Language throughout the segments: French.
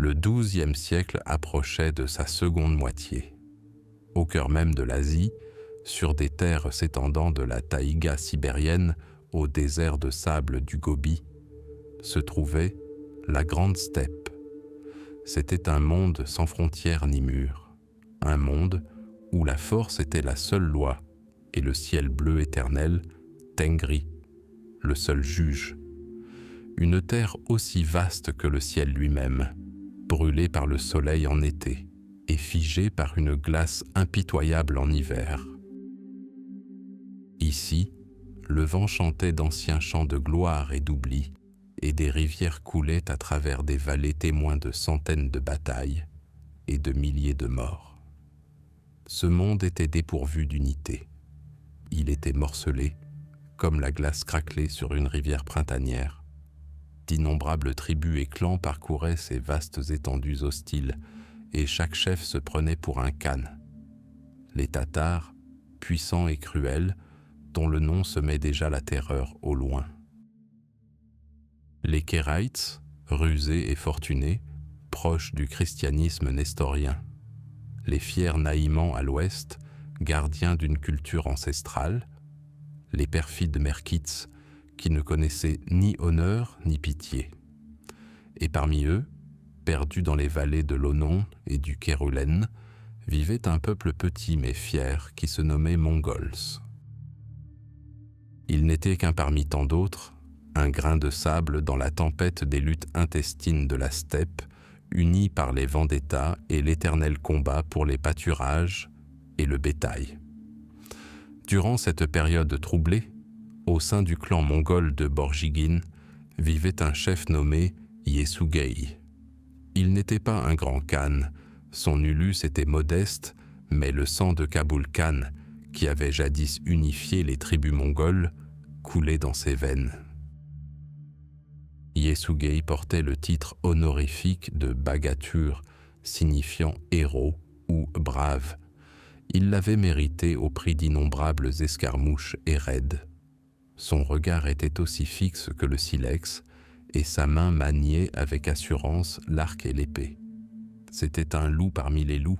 Le XIIe siècle approchait de sa seconde moitié. Au cœur même de l'Asie, sur des terres s'étendant de la taïga sibérienne au désert de sable du Gobi, se trouvait la Grande Steppe. C'était un monde sans frontières ni murs, un monde où la force était la seule loi et le ciel bleu éternel, Tengri, le seul juge. Une terre aussi vaste que le ciel lui-même, brûlée par le soleil en été et figée par une glace impitoyable en hiver. Ici, le vent chantait d'anciens chants de gloire et d'oubli, et des rivières coulaient à travers des vallées témoins de centaines de batailles et de milliers de morts. Ce monde était dépourvu d'unité. Il était morcelé, comme la glace craquelée sur une rivière printanière. D'innombrables tribus et clans parcouraient ces vastes étendues hostiles, et chaque chef se prenait pour un khan. Les Tatars, puissants et cruels, dont le nom semait déjà la terreur au loin. Les Keraïtes, rusés et fortunés, proches du christianisme nestorien. Les fiers Naïmans à l'ouest, gardiens d'une culture ancestrale. Les perfides Merkites, qui ne connaissaient ni honneur ni pitié. Et parmi eux, perdus dans les vallées de l'Onon et du Kérulène, vivait un peuple petit mais fier qui se nommait Mongols. Il n'était qu'un parmi tant d'autres, un grain de sable dans la tempête des luttes intestines de la steppe, unis par les vendettas et l'éternel combat pour les pâturages et le bétail. Durant cette période troublée, au sein du clan mongol de Borjigin, vivait un chef nommé Yesugei. Il n'était pas un grand khan, son ulus était modeste, mais le sang de Kaboul Khan, qui avait jadis unifié les tribus mongoles, coulait dans ses veines. Yesugei portait le titre honorifique de Bagatur, signifiant héros ou brave. Il l'avait mérité au prix d'innombrables escarmouches et raids. Son regard était aussi fixe que le silex, et sa main maniait avec assurance l'arc et l'épée. C'était un loup parmi les loups,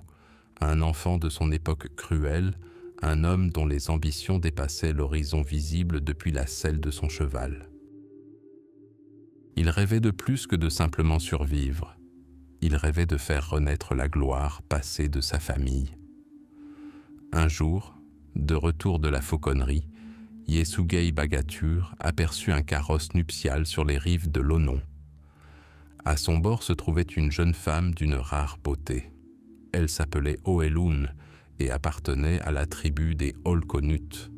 un enfant de son époque cruelle, un homme dont les ambitions dépassaient l'horizon visible depuis la selle de son cheval. Il rêvait de plus que de simplement survivre. Il rêvait de faire renaître la gloire passée de sa famille. Un jour, de retour de la fauconnerie, Yesugei Bagatur aperçut un carrosse nuptial sur les rives de l'Onon. À son bord se trouvait une jeune femme d'une rare beauté. Elle s'appelait Oelun et appartenait à la tribu des Olkonut.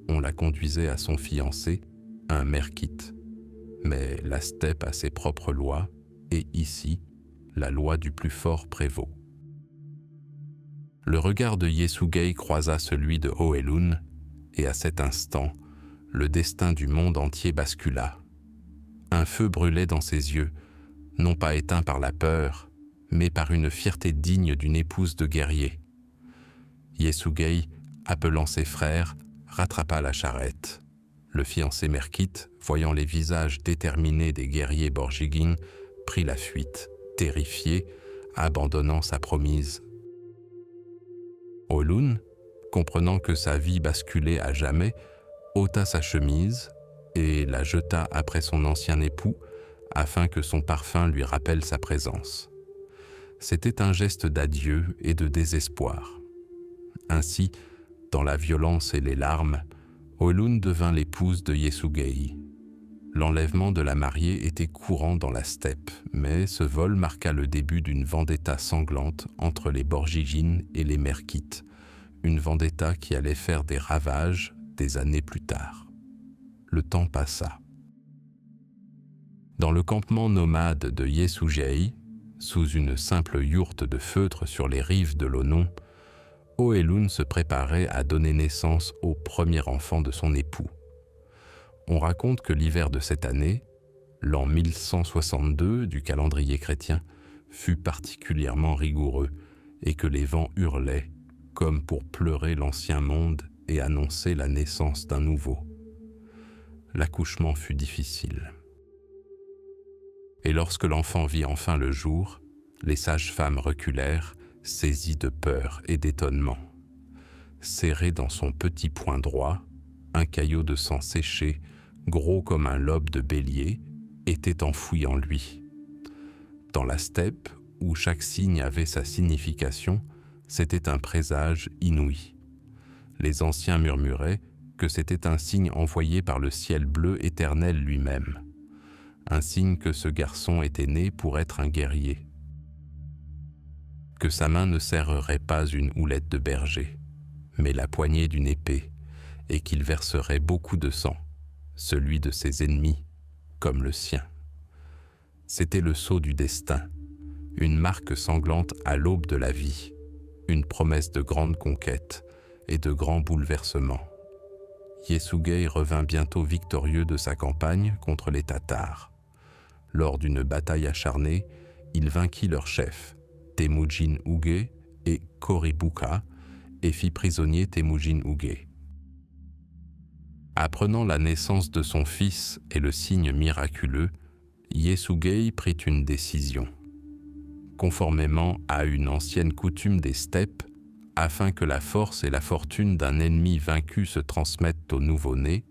On la conduisait à son fiancé, un Merkite. Mais la steppe a ses propres lois, et ici, la loi du plus fort prévaut. Le regard de Yesugei croisa celui de Oelun, et à cet instant, le destin du monde entier bascula. Un feu brûlait dans ses yeux, non pas éteint par la peur, mais par une fierté digne d'une épouse de guerrier. Yesugei, appelant ses frères, rattrapa la charrette. Le fiancé Merkite, voyant les visages déterminés des guerriers Borjigin, prit la fuite, terrifié, abandonnant sa promise. Olun, comprenant que sa vie basculait à jamais, ôta sa chemise et la jeta après son ancien époux, afin que son parfum lui rappelle sa présence. C'était un geste d'adieu et de désespoir. Ainsi, dans la violence et les larmes, Olun devint l'épouse de Yesugei. L'enlèvement de la mariée était courant dans la steppe, mais ce vol marqua le début d'une vendetta sanglante entre les Borjigin et les Merkites, une vendetta qui allait faire des ravages des années plus tard. Le temps passa. Dans le campement nomade de Yesugei, sous une simple yourte de feutre sur les rives de l'Onon, Oelun se préparait à donner naissance au premier enfant de son époux. On raconte que l'hiver de cette année, l'an 1162 du calendrier chrétien, fut particulièrement rigoureux et que les vents hurlaient comme pour pleurer l'ancien monde et annoncer la naissance d'un nouveau. L'accouchement fut difficile. Et lorsque l'enfant vit enfin le jour, Les sages-femmes reculèrent, saisies de peur et d'étonnement. Serré dans son petit poing droit, un caillot de sang séché, gros comme un lobe de bélier, était enfoui en lui. Dans la steppe, où chaque signe avait sa signification, c'était un présage inouï. Les anciens murmuraient que c'était un signe envoyé par le ciel bleu éternel lui-même, un signe que ce garçon était né pour être un guerrier, que sa main ne serrerait pas une houlette de berger, mais la poignée d'une épée, et qu'il verserait beaucoup de sang, celui de ses ennemis, comme le sien. C'était le sceau du destin, une marque sanglante à l'aube de la vie, une promesse de grande conquête et de grands bouleversements. Yesugei revint bientôt victorieux de sa campagne contre les Tatars. Lors d'une bataille acharnée, il vainquit leur chef, Temujin Uge et Koribuka, et fit prisonnier Temujin Uge. Apprenant la naissance de son fils et le signe miraculeux, Yesugei prit une décision. Conformément à une ancienne coutume des steppes, afin que la force et la fortune d'un ennemi vaincu se transmettent au nouveau-né,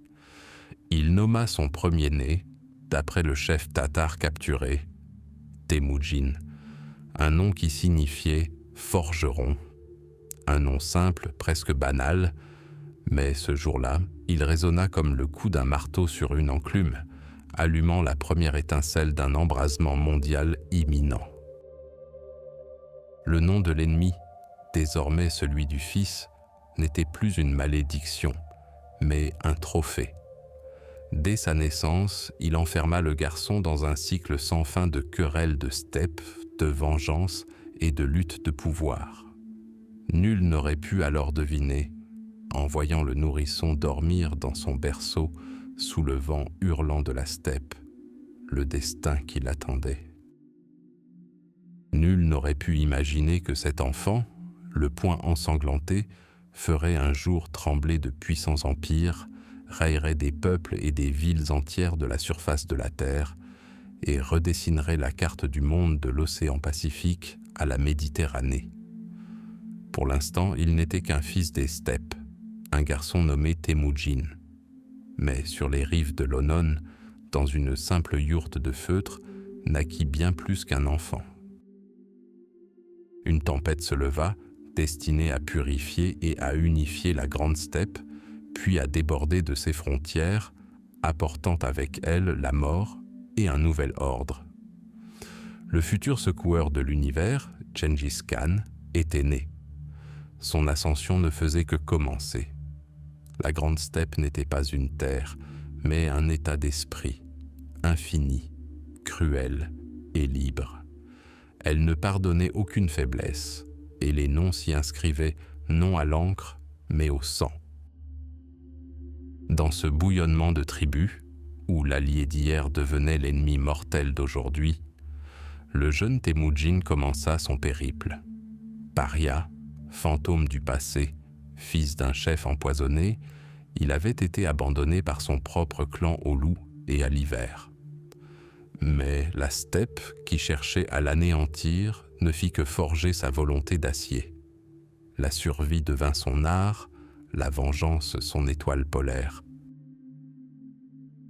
il nomma son premier-né, d'après le chef tatar capturé, Temujin, un nom qui signifiait « forgeron », un nom simple, presque banal, mais ce jour-là, il résonna comme le coup d'un marteau sur une enclume, allumant la première étincelle d'un embrasement mondial imminent. Le nom de l'ennemi, désormais celui du fils, n'était plus une malédiction, mais un trophée. Dès sa naissance, il enferma le garçon dans un cycle sans fin de querelles de steppe, de vengeance et de lutte de pouvoir. Nul n'aurait pu alors deviner, en voyant le nourrisson dormir dans son berceau sous le vent hurlant de la steppe, le destin qui l'attendait. Nul n'aurait pu imaginer que cet enfant, le poing ensanglanté, ferait un jour trembler de puissants empires, rayerait des peuples et des villes entières de la surface de la Terre et redessinerait la carte du monde de l'océan Pacifique à la Méditerranée. Pour l'instant, il n'était qu'un fils des steppes, un garçon nommé Temujin. Mais sur les rives de l'Onon, dans une simple yourte de feutre, naquit bien plus qu'un enfant. Une tempête se leva, destinée à purifier et à unifier la grande steppe, puis à déborder de ses frontières, apportant avec elle la mort et un nouvel ordre. Le futur secoueur de l'univers, Gengis Khan, était né. Son ascension ne faisait que commencer. La grande steppe n'était pas une terre, mais un état d'esprit, infini, cruel et libre. Elle ne pardonnait aucune faiblesse, et les noms s'y inscrivaient non à l'encre, mais au sang. Dans ce bouillonnement de tribus, où l'allié d'hier devenait l'ennemi mortel d'aujourd'hui, le jeune Temujin commença son périple. Paria, fantôme du passé, fils d'un chef empoisonné, il avait été abandonné par son propre clan au loup et à l'hiver. Mais la steppe, qui cherchait à l'anéantir, ne fit que forger sa volonté d'acier. La survie devint son art, la vengeance son étoile polaire.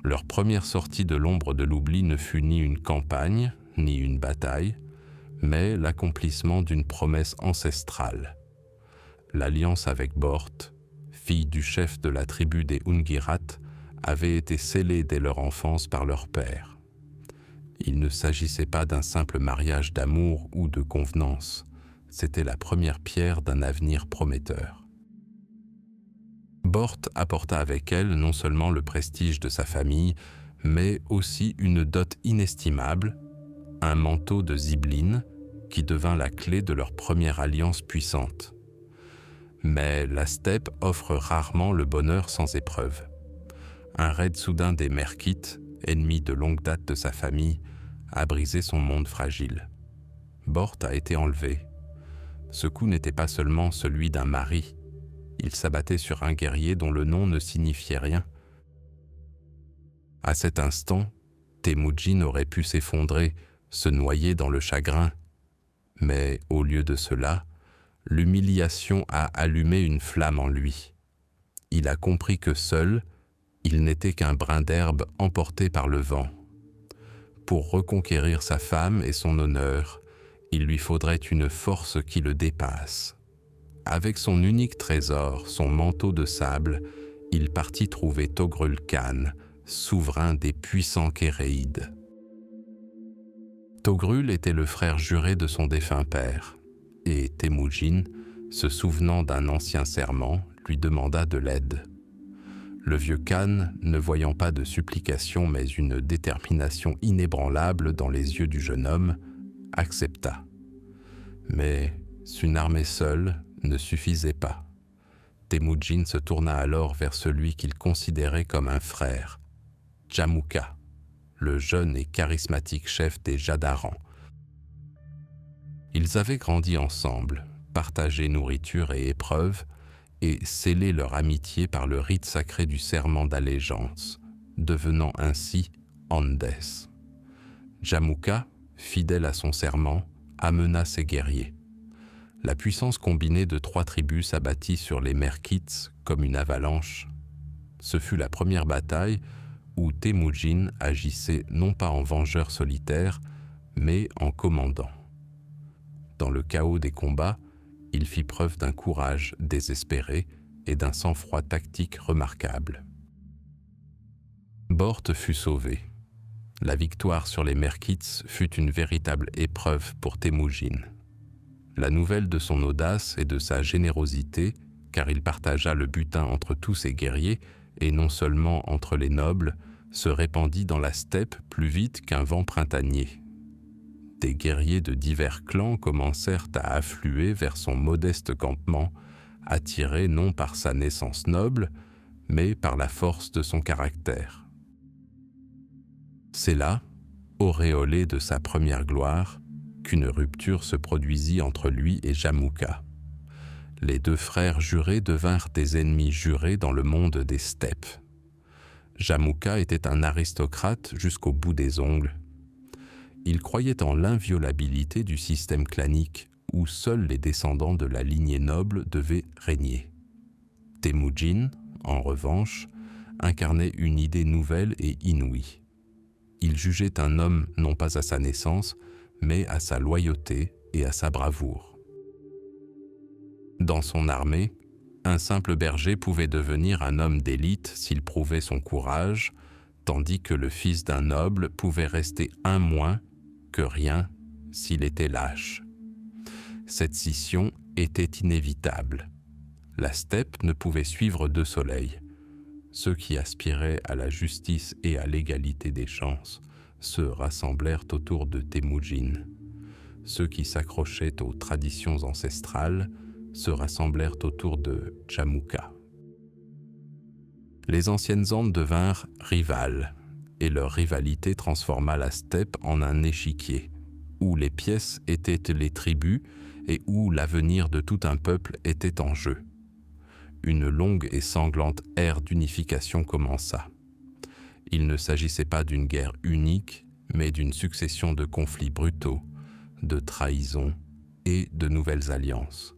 Leur première sortie de l'ombre de l'oubli ne fut ni une campagne, ni une bataille, mais l'accomplissement d'une promesse ancestrale. L'alliance avec Bort, fille du chef de la tribu des Ungirat, avait été scellée dès leur enfance par leur père. Il ne s'agissait pas d'un simple mariage d'amour ou de convenance, c'était la première pierre d'un avenir prometteur. Bort apporta avec elle non seulement le prestige de sa famille, mais aussi une dot inestimable, un manteau de zibeline qui devint la clé de leur première alliance puissante. Mais la steppe offre rarement le bonheur sans épreuve. Un raid soudain des Merkites, ennemi de longue date de sa famille, a brisé son monde fragile. Bort a été enlevé. Ce coup n'était pas seulement celui d'un mari. Il s'abattait sur un guerrier dont le nom ne signifiait rien. À cet instant, Temujin aurait pu s'effondrer, se noyer dans le chagrin, Mais au lieu de cela, l'humiliation a allumé une flamme en lui. Il a compris que seul, il n'était qu'un brin d'herbe emporté par le vent. Pour reconquérir sa femme et son honneur, il lui faudrait une force qui le dépasse. Avec son unique trésor, son manteau de sable, il partit trouver Togrul Khan, souverain des puissants Kéréides. Togrul était le frère juré de son défunt père, et Temujin, se souvenant d'un ancien serment, lui demanda de l'aide. Le vieux Khan, ne voyant pas de supplication mais une détermination inébranlable dans les yeux du jeune homme, accepta. Mais une armée seule ne suffisait pas. Temujin se tourna alors vers celui qu'il considérait comme un frère, Jamukha, le jeune et charismatique chef des Jadarans. Ils avaient grandi ensemble, partagé nourriture et épreuves, et scellé leur amitié par le rite sacré du serment d'allégeance, devenant ainsi Andes. Jamukha, fidèle à son serment, amena ses guerriers. La puissance combinée de 3 tribus s'abattit sur les Merkits comme une avalanche. Ce fut la première bataille où Temujin agissait non pas en vengeur solitaire, mais en commandant. Dans le chaos des combats, il fit preuve d'un courage désespéré et d'un sang-froid tactique remarquable. Bort fut sauvé. La victoire sur les Merkits fut une véritable épreuve pour Temujin. La nouvelle de son audace et de sa générosité, car il partagea le butin entre tous ses guerriers et non seulement entre les nobles, se répandit dans la steppe plus vite qu'un vent printanier. Des guerriers de divers clans commencèrent à affluer vers son modeste campement, attirés non par sa naissance noble, mais par la force de son caractère. C'est là, auréolé de sa première gloire, qu'une rupture se produisit entre lui et Jamukha. Les 2 frères jurés devinrent des ennemis jurés dans le monde des steppes. Jamukha était un aristocrate jusqu'au bout des ongles. Il croyait en l'inviolabilité du système clanique où seuls les descendants de la lignée noble devaient régner. Temujin, en revanche, incarnait une idée nouvelle et inouïe. Il jugeait un homme non pas à sa naissance, mais à sa loyauté et à sa bravoure. Dans son armée, un simple berger pouvait devenir un homme d'élite s'il prouvait son courage, tandis que le fils d'un noble pouvait rester un moins que rien s'il était lâche. Cette scission était inévitable. La steppe ne pouvait suivre 2 soleils. Ceux qui aspiraient à la justice et à l'égalité des chances se rassemblèrent autour de Temujin. Ceux qui s'accrochaient aux traditions ancestrales se rassemblèrent autour de Jamukha. Les anciennes Andes devinrent rivales, et leur rivalité transforma la steppe en un échiquier, où les pièces étaient les tribus et où l'avenir de tout un peuple était en jeu. Une longue et sanglante ère d'unification commença. Il ne s'agissait pas d'une guerre unique, mais d'une succession de conflits brutaux, de trahisons et de nouvelles alliances.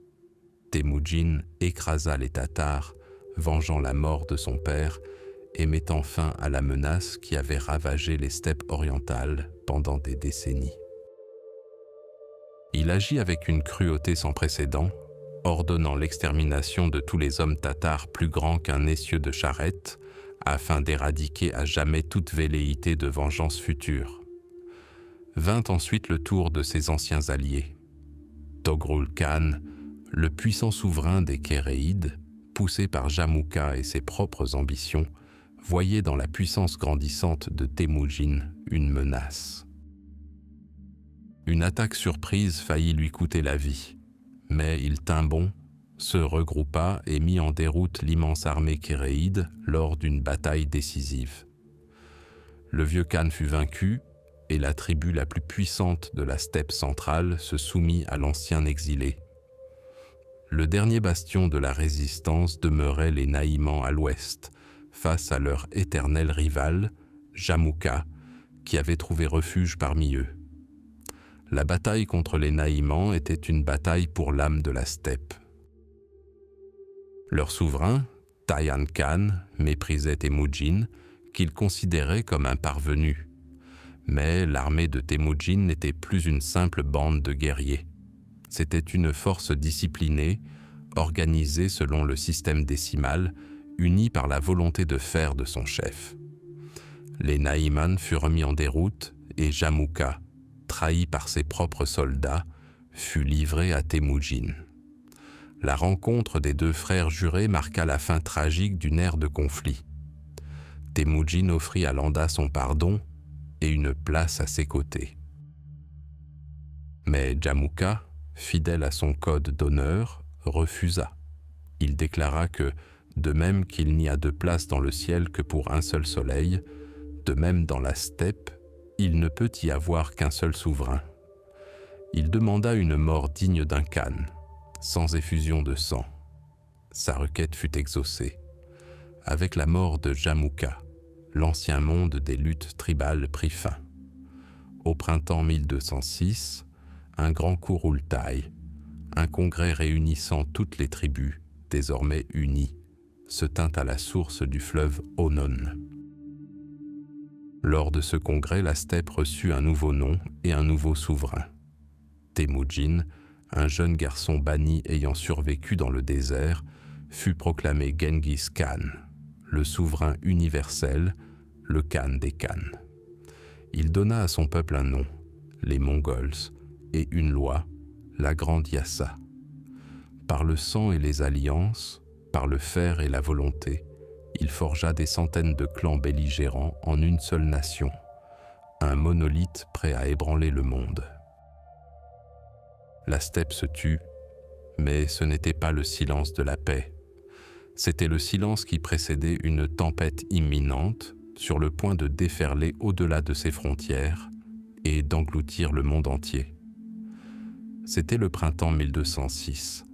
Temujin écrasa les Tatars, vengeant la mort de son père et mettant fin à la menace qui avait ravagé les steppes orientales pendant des décennies. Il agit avec une cruauté sans précédent, ordonnant l'extermination de tous les hommes tatars plus grands qu'un essieu de charrette, afin d'éradiquer à jamais toute velléité de vengeance future. Vint ensuite le tour de ses anciens alliés. Togrul Khan, le puissant souverain des Kéréides, poussé par Jamukha et ses propres ambitions, voyait dans la puissance grandissante de Temujin une menace. Une attaque surprise faillit lui coûter la vie, mais il tint bon, se regroupa et mit en déroute l'immense armée kéréide lors d'une bataille décisive. Le vieux Khan fut vaincu et la tribu la plus puissante de la steppe centrale se soumit à l'ancien exilé. Le dernier bastion de la résistance demeurait les Naïmans à l'ouest, face à leur éternel rival, Jamukha, qui avait trouvé refuge parmi eux. La bataille contre les Naïmans était une bataille pour l'âme de la steppe. Leur souverain, Tayan Khan, méprisait Temujin, qu'il considérait comme un parvenu. Mais l'armée de Temujin n'était plus une simple bande de guerriers. C'était une force disciplinée, organisée selon le système décimal, unie par la volonté de fer de son chef. Les Naïman furent remis en déroute et Jamukha, trahi par ses propres soldats, fut livré à Temujin. La rencontre des deux frères jurés marqua la fin tragique d'une ère de conflit. Temujin offrit à Landa son pardon et une place à ses côtés. Mais Jamukha, fidèle à son code d'honneur, refusa. Il déclara que, de même qu'il n'y a de place dans le ciel que pour un seul soleil, de même dans la steppe, il ne peut y avoir qu'un seul souverain. Il demanda une mort digne d'un Khan, sans effusion de sang. Sa requête fut exaucée. Avec la mort de Jamukha, l'ancien monde des luttes tribales prit fin. Au printemps 1206, un grand Kurultai, un congrès réunissant toutes les tribus, désormais unies, se tint à la source du fleuve Onon. Lors de ce congrès, la steppe reçut un nouveau nom et un nouveau souverain. Temujin, un jeune garçon banni ayant survécu dans le désert, fut proclamé Genghis Khan, le souverain universel, le Khan des Khans. Il donna à son peuple un nom, les Mongols, et une loi, la Grande Yassa. Par le sang et les alliances, par le fer et la volonté, il forgea des centaines de clans belligérants en une seule nation, un monolithe prêt à ébranler le monde. La steppe se tut, mais ce n'était pas le silence de la paix. C'était le silence qui précédait une tempête imminente, sur le point de déferler au-delà de ses frontières et d'engloutir le monde entier. C'était le printemps 1206.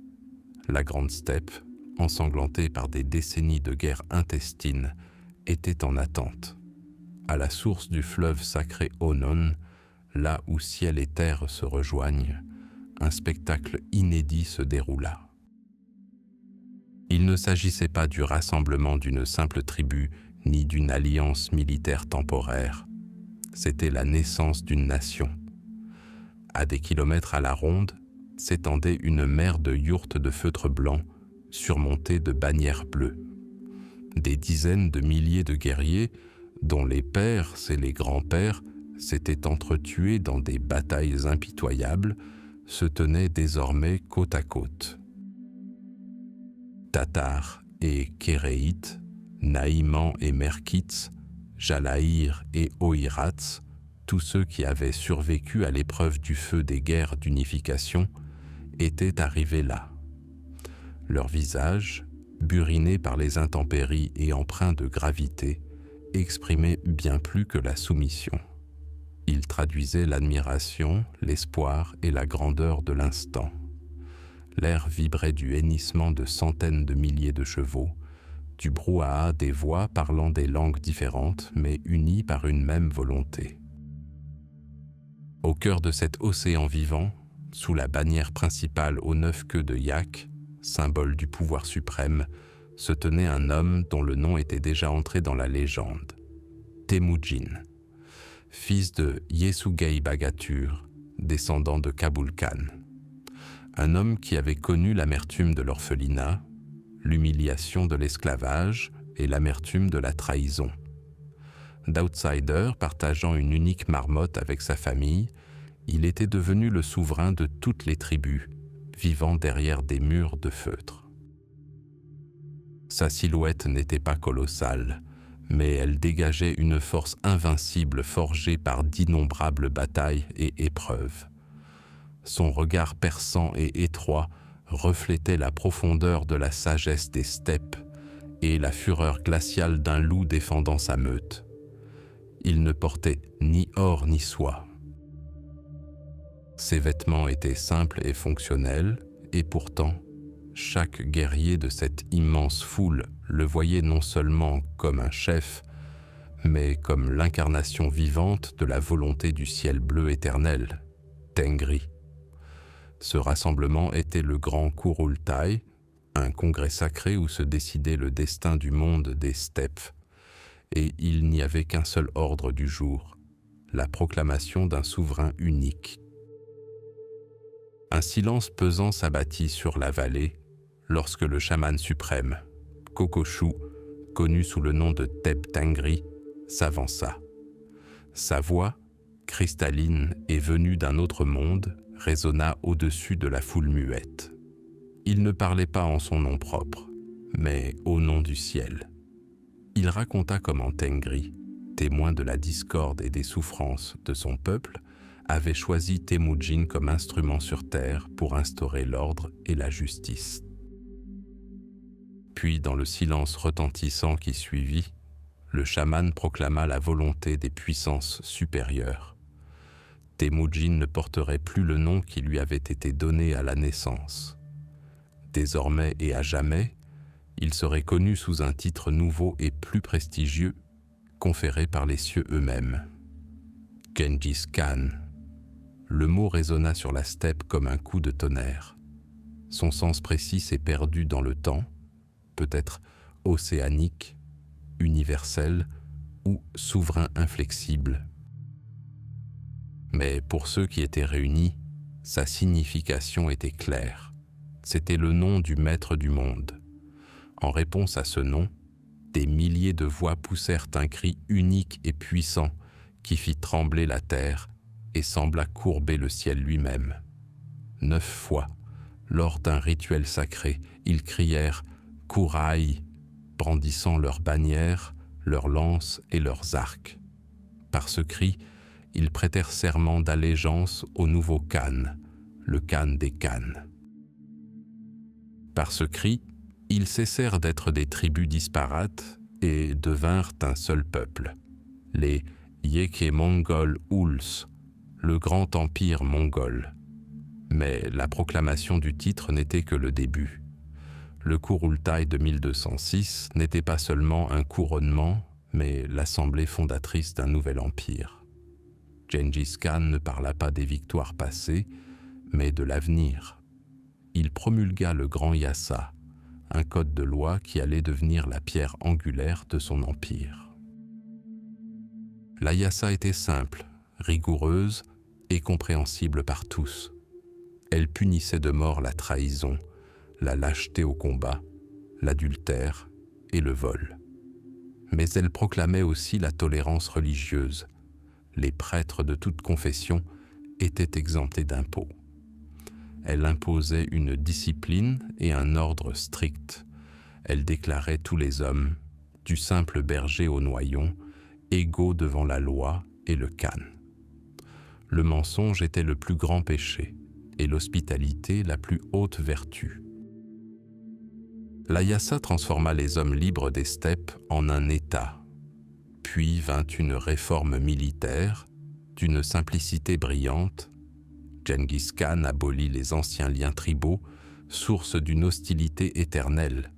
La grande steppe, ensanglantée par des décennies de guerre intestine, était en attente. À la source du fleuve sacré Onon, là où ciel et terre se rejoignent, un spectacle inédit se déroula. Il ne s'agissait pas du rassemblement d'une simple tribu ni d'une alliance militaire temporaire. C'était la naissance d'une nation. À des kilomètres à la ronde, s'étendait une mer de yourtes de feutre blanc, surmontée de bannières bleues. Des dizaines de milliers de guerriers, dont les pères et les grands-pères s'étaient entretués dans des batailles impitoyables, se tenaient désormais côte à côte. Tatars et Kéréites, Naïmans et Merkits, Jalaïr et Oïrats, tous ceux qui avaient survécu à l'épreuve du feu des guerres d'unification, étaient arrivés là. Leurs visages, burinés par les intempéries et empreints de gravité, exprimaient bien plus que la soumission. Ils traduisaient l'admiration, l'espoir et la grandeur de l'instant. L'air vibrait du hennissement de centaines de milliers de chevaux, du brouhaha des voix parlant des langues différentes mais unies par une même volonté. Au cœur de cet océan vivant, sous la bannière principale aux 9 queues de yak, symbole du pouvoir suprême, se tenait un homme dont le nom était déjà entré dans la légende, Temujin, fils de Yesugei Bagatur, descendant de Kabul Khan. Un homme qui avait connu l'amertume de l'orphelinat, l'humiliation de l'esclavage et l'amertume de la trahison. D'outsider partageant une unique marmotte avec sa famille, il était devenu le souverain de toutes les tribus, vivant derrière des murs de feutre. Sa silhouette n'était pas colossale, mais elle dégageait une force invincible forgée par d'innombrables batailles et épreuves. Son regard perçant et étroit reflétait la profondeur de la sagesse des steppes et la fureur glaciale d'un loup défendant sa meute. Il ne portait ni or ni soie. Ses vêtements étaient simples et fonctionnels, et pourtant, chaque guerrier de cette immense foule le voyait non seulement comme un chef, mais comme l'incarnation vivante de la volonté du ciel bleu éternel. Tengri. Ce rassemblement était le grand Kurultai, un congrès sacré où se décidait le destin du monde des steppes, et il n'y avait qu'un seul ordre du jour, la proclamation d'un souverain unique. Un silence pesant s'abattit sur la vallée lorsque le chaman suprême, Kokoshu, connu sous le nom de Teb Tengri, s'avança. Sa voix, cristalline et venue d'un autre monde, résonna au-dessus de la foule muette. Il ne parlait pas en son nom propre, mais au nom du ciel. Il raconta comment Tengri, témoin de la discorde et des souffrances de son peuple, avait choisi Temujin comme instrument sur terre pour instaurer l'ordre et la justice. Puis, dans le silence retentissant qui suivit, le chaman proclama la volonté des puissances supérieures. Temujin ne porterait plus le nom qui lui avait été donné à la naissance. Désormais et à jamais, il serait connu sous un titre nouveau et plus prestigieux, conféré par les cieux eux-mêmes. Gengis Khan. Le mot résonna sur la steppe comme un coup de tonnerre. Son sens précis s'est perdu dans le temps, peut-être océanique, universel ou souverain inflexible. Mais pour ceux qui étaient réunis, sa signification était claire. C'était le nom du maître du monde. En réponse à ce nom, des milliers de voix poussèrent un cri unique et puissant qui fit trembler la terre et sembla courber le ciel lui-même. 9 fois, lors d'un rituel sacré, ils crièrent « Kurai », brandissant leurs bannières, leurs lances et leurs arcs. Par ce cri, ils prêtèrent serment d'allégeance au nouveau Khan, le Khan des Khans. Par ce cri, ils cessèrent d'être des tribus disparates et devinrent un seul peuple, les Yeke Mongol Uls, le grand empire mongol. Mais la proclamation du titre n'était que le début. Le Kurultai de 1206 n'était pas seulement un couronnement, mais l'assemblée fondatrice d'un nouvel empire. Gengis Khan ne parla pas des victoires passées, mais de l'avenir. Il promulgua le Grand Yassa, un code de loi qui allait devenir la pierre angulaire de son empire. La Yassa était simple, rigoureuse et compréhensible par tous. Elle punissait de mort la trahison, la lâcheté au combat, l'adultère et le vol. Mais elle proclamait aussi la tolérance religieuse. Les prêtres de toute confession étaient exemptés d'impôts. Elle imposait une discipline et un ordre strict. Elle déclarait tous les hommes, du simple berger au noyon, égaux devant la loi et le Khan. Le mensonge était le plus grand péché et l'hospitalité la plus haute vertu. La Yassa transforma les hommes libres des steppes en un État. Puis vint une réforme militaire, d'une simplicité brillante. Gengis Khan abolit les anciens liens tribaux, source d'une hostilité éternelle.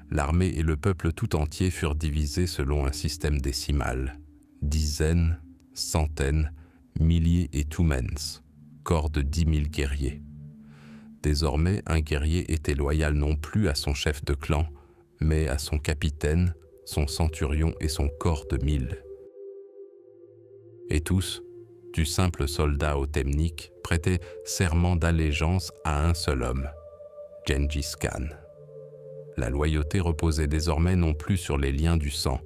L'armée et le peuple tout entier furent divisés selon un système décimal. Dizaines, centaines, milliers et tumens, corps de 10 000 guerriers. Désormais, un guerrier était loyal non plus à son chef de clan, mais à son capitaine, son centurion et son corps de 1000. Et tous, du simple soldat au temnik, prêtaient serment d'allégeance à un seul homme, Gengis Khan. La loyauté reposait désormais non plus sur les liens du sang,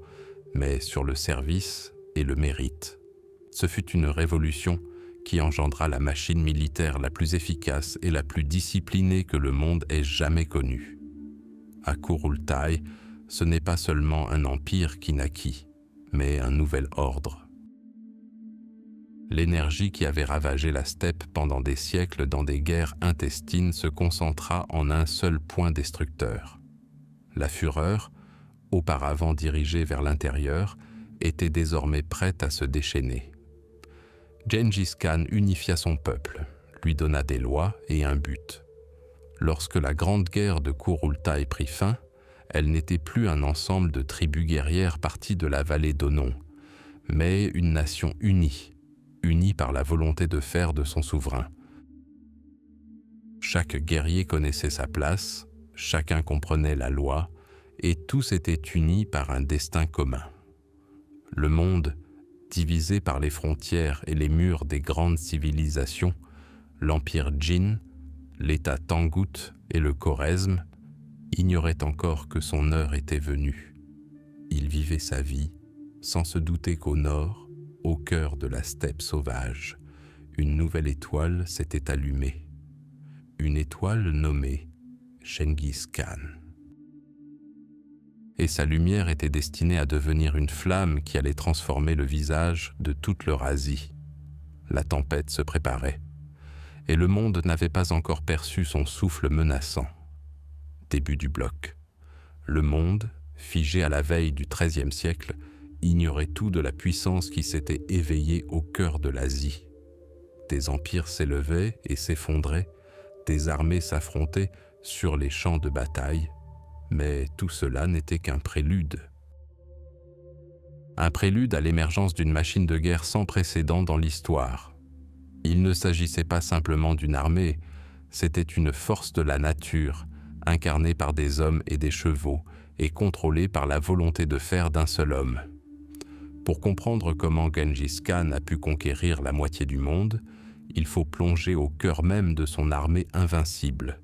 mais sur le service et le mérite. Ce fut une révolution qui engendra la machine militaire la plus efficace et la plus disciplinée que le monde ait jamais connue. À Kurultai, ce n'est pas seulement un empire qui naquit, mais un nouvel ordre. L'énergie qui avait ravagé la steppe pendant des siècles dans des guerres intestines se concentra en un seul point destructeur. La fureur, auparavant dirigée vers l'intérieur, était désormais prête à se déchaîner. Gengis Khan unifia son peuple, lui donna des lois et un but. Lorsque la grande guerre de Kurultai prit fin, elle n'était plus un ensemble de tribus guerrières parties de la vallée d'Onon, mais une nation unie, unis par la volonté de fer de son souverain. Chaque guerrier connaissait sa place, chacun comprenait la loi, et tous étaient unis par un destin commun. Le monde, divisé par les frontières et les murs des grandes civilisations, l'empire Jin, l'état Tangut et le Khorezm, ignorait encore que son heure était venue. Il vivait sa vie sans se douter qu'au nord, au cœur de la steppe sauvage, une nouvelle étoile s'était allumée. Une étoile nommée Genghis Khan. Et sa lumière était destinée à devenir une flamme qui allait transformer le visage de toute l'Eurasie. La tempête se préparait, et le monde n'avait pas encore perçu son souffle menaçant. Début du bloc. Le monde, figé à la veille du XIIIe siècle, ignorait tout de la puissance qui s'était éveillée au cœur de l'Asie. Des empires s'élevaient et s'effondraient, des armées s'affrontaient sur les champs de bataille, mais tout cela n'était qu'un prélude. Un prélude à l'émergence d'une machine de guerre sans précédent dans l'histoire. Il ne s'agissait pas simplement d'une armée, c'était une force de la nature, incarnée par des hommes et des chevaux, et contrôlée par la volonté de fer d'un seul homme. Pour comprendre comment Genghis Khan a pu conquérir la moitié du monde, il faut plonger au cœur même de son armée invincible.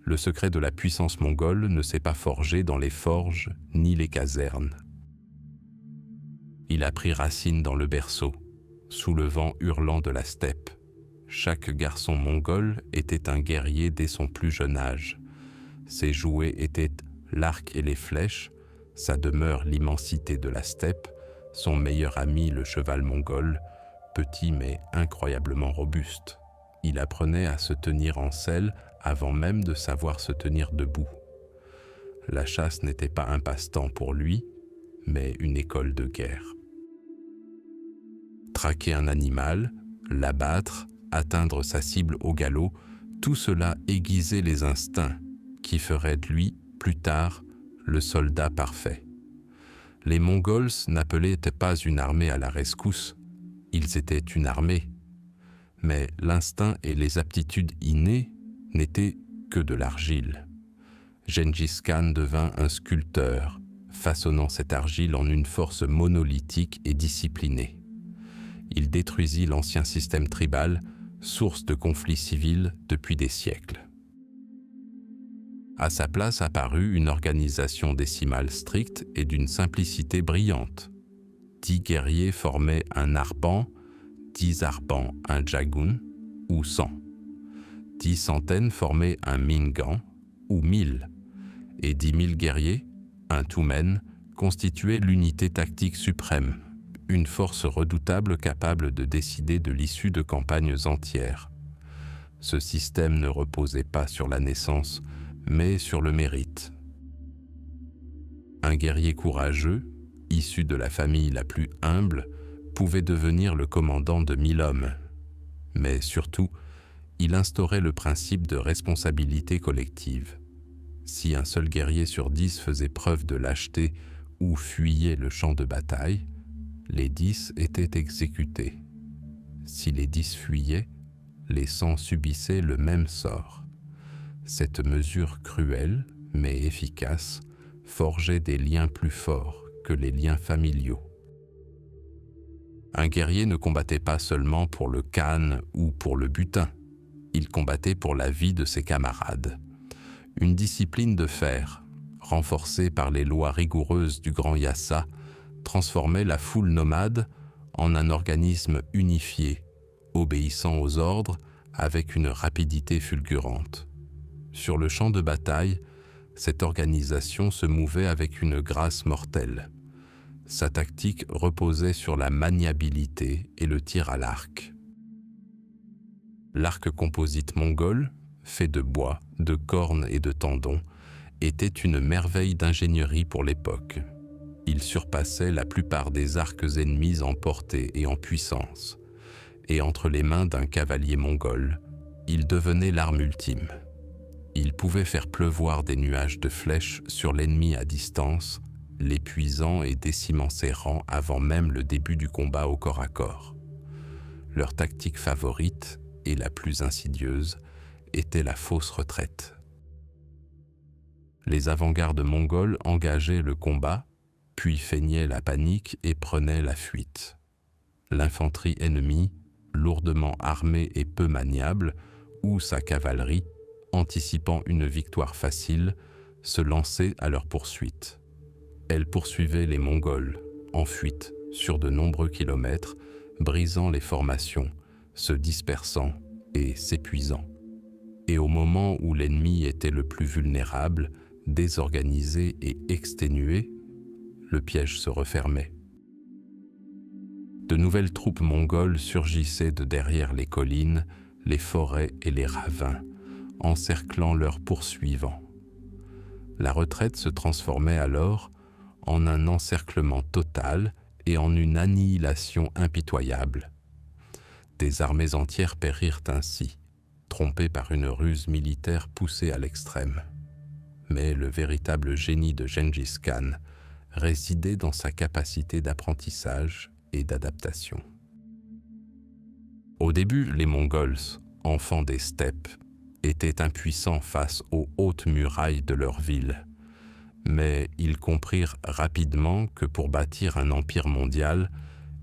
Le secret de la puissance mongole ne s'est pas forgé dans les forges ni les casernes. Il a pris racine dans le berceau, sous le vent hurlant de la steppe. Chaque garçon mongol était un guerrier dès son plus jeune âge. Ses jouets étaient l'arc et les flèches, sa demeure l'immensité de la steppe, son meilleur ami le cheval mongol, petit mais incroyablement robuste. Il apprenait à se tenir en selle avant même de savoir se tenir debout. La chasse n'était pas un passe-temps pour lui, mais une école de guerre. Traquer un animal, l'abattre, atteindre sa cible au galop, tout cela aiguisait les instincts qui feraient de lui, plus tard, le soldat parfait. Les Mongols n'appelaient pas une armée à la rescousse, ils étaient une armée. Mais l'instinct et les aptitudes innées n'étaient que de l'argile. Genghis Khan devint un sculpteur, façonnant cette argile en une force monolithique et disciplinée. Il détruisit l'ancien système tribal, source de conflits civils depuis des siècles. À sa place apparut une organisation décimale stricte et d'une simplicité brillante. 10 guerriers formaient un arpan, 10 arpans un jagun, ou 100. 10 centaines formaient un mingan, ou 1000. Et 10 000 guerriers, un tumen, constituaient l'unité tactique suprême, une force redoutable capable de décider de l'issue de campagnes entières. Ce système ne reposait pas sur la naissance, mais sur le mérite. Un guerrier courageux, issu de la famille la plus humble, pouvait devenir le commandant de 1000 hommes. Mais surtout, il instaurait le principe de responsabilité collective. Si un seul guerrier sur 10 faisait preuve de lâcheté ou fuyait le champ de bataille, les 10 étaient exécutés. Si les 10 fuyaient, les 100 subissaient le même sort. Cette mesure cruelle, mais efficace, forgeait des liens plus forts que les liens familiaux. Un guerrier ne combattait pas seulement pour le khan ou pour le butin, il combattait pour la vie de ses camarades. Une discipline de fer, renforcée par les lois rigoureuses du Grand Yassa, transformait la foule nomade en un organisme unifié, obéissant aux ordres avec une rapidité fulgurante. Sur le champ de bataille, cette organisation se mouvait avec une grâce mortelle. Sa tactique reposait sur la maniabilité et le tir à l'arc. L'arc composite mongol, fait de bois, de cornes et de tendons, était une merveille d'ingénierie pour l'époque. Il surpassait la plupart des arcs ennemis en portée et en puissance, et entre les mains d'un cavalier mongol, il devenait l'arme ultime. Il pouvait faire pleuvoir des nuages de flèches sur l'ennemi à distance, l'épuisant et décimant ses rangs avant même le début du combat au corps à corps. Leur tactique favorite, et la plus insidieuse, était la fausse retraite. Les avant-gardes mongols engageaient le combat, puis feignaient la panique et prenaient la fuite. L'infanterie ennemie, lourdement armée et peu maniable, ou sa cavalerie, anticipant une victoire facile, se lançait à leur poursuite. Elle poursuivait les Mongols, en fuite, sur de nombreux kilomètres, brisant les formations, se dispersant et s'épuisant. Et au moment où l'ennemi était le plus vulnérable, désorganisé et exténué, le piège se refermait. De nouvelles troupes mongoles surgissaient de derrière les collines, les forêts et les ravins, encerclant leurs poursuivants. La retraite se transformait alors en un encerclement total et en une annihilation impitoyable. Des armées entières périrent ainsi, trompées par une ruse militaire poussée à l'extrême. Mais le véritable génie de Gengis Khan résidait dans sa capacité d'apprentissage et d'adaptation. Au début, les Mongols, enfants des steppes, étaient impuissants face aux hautes murailles de leur ville. Mais ils comprirent rapidement que pour bâtir un empire mondial,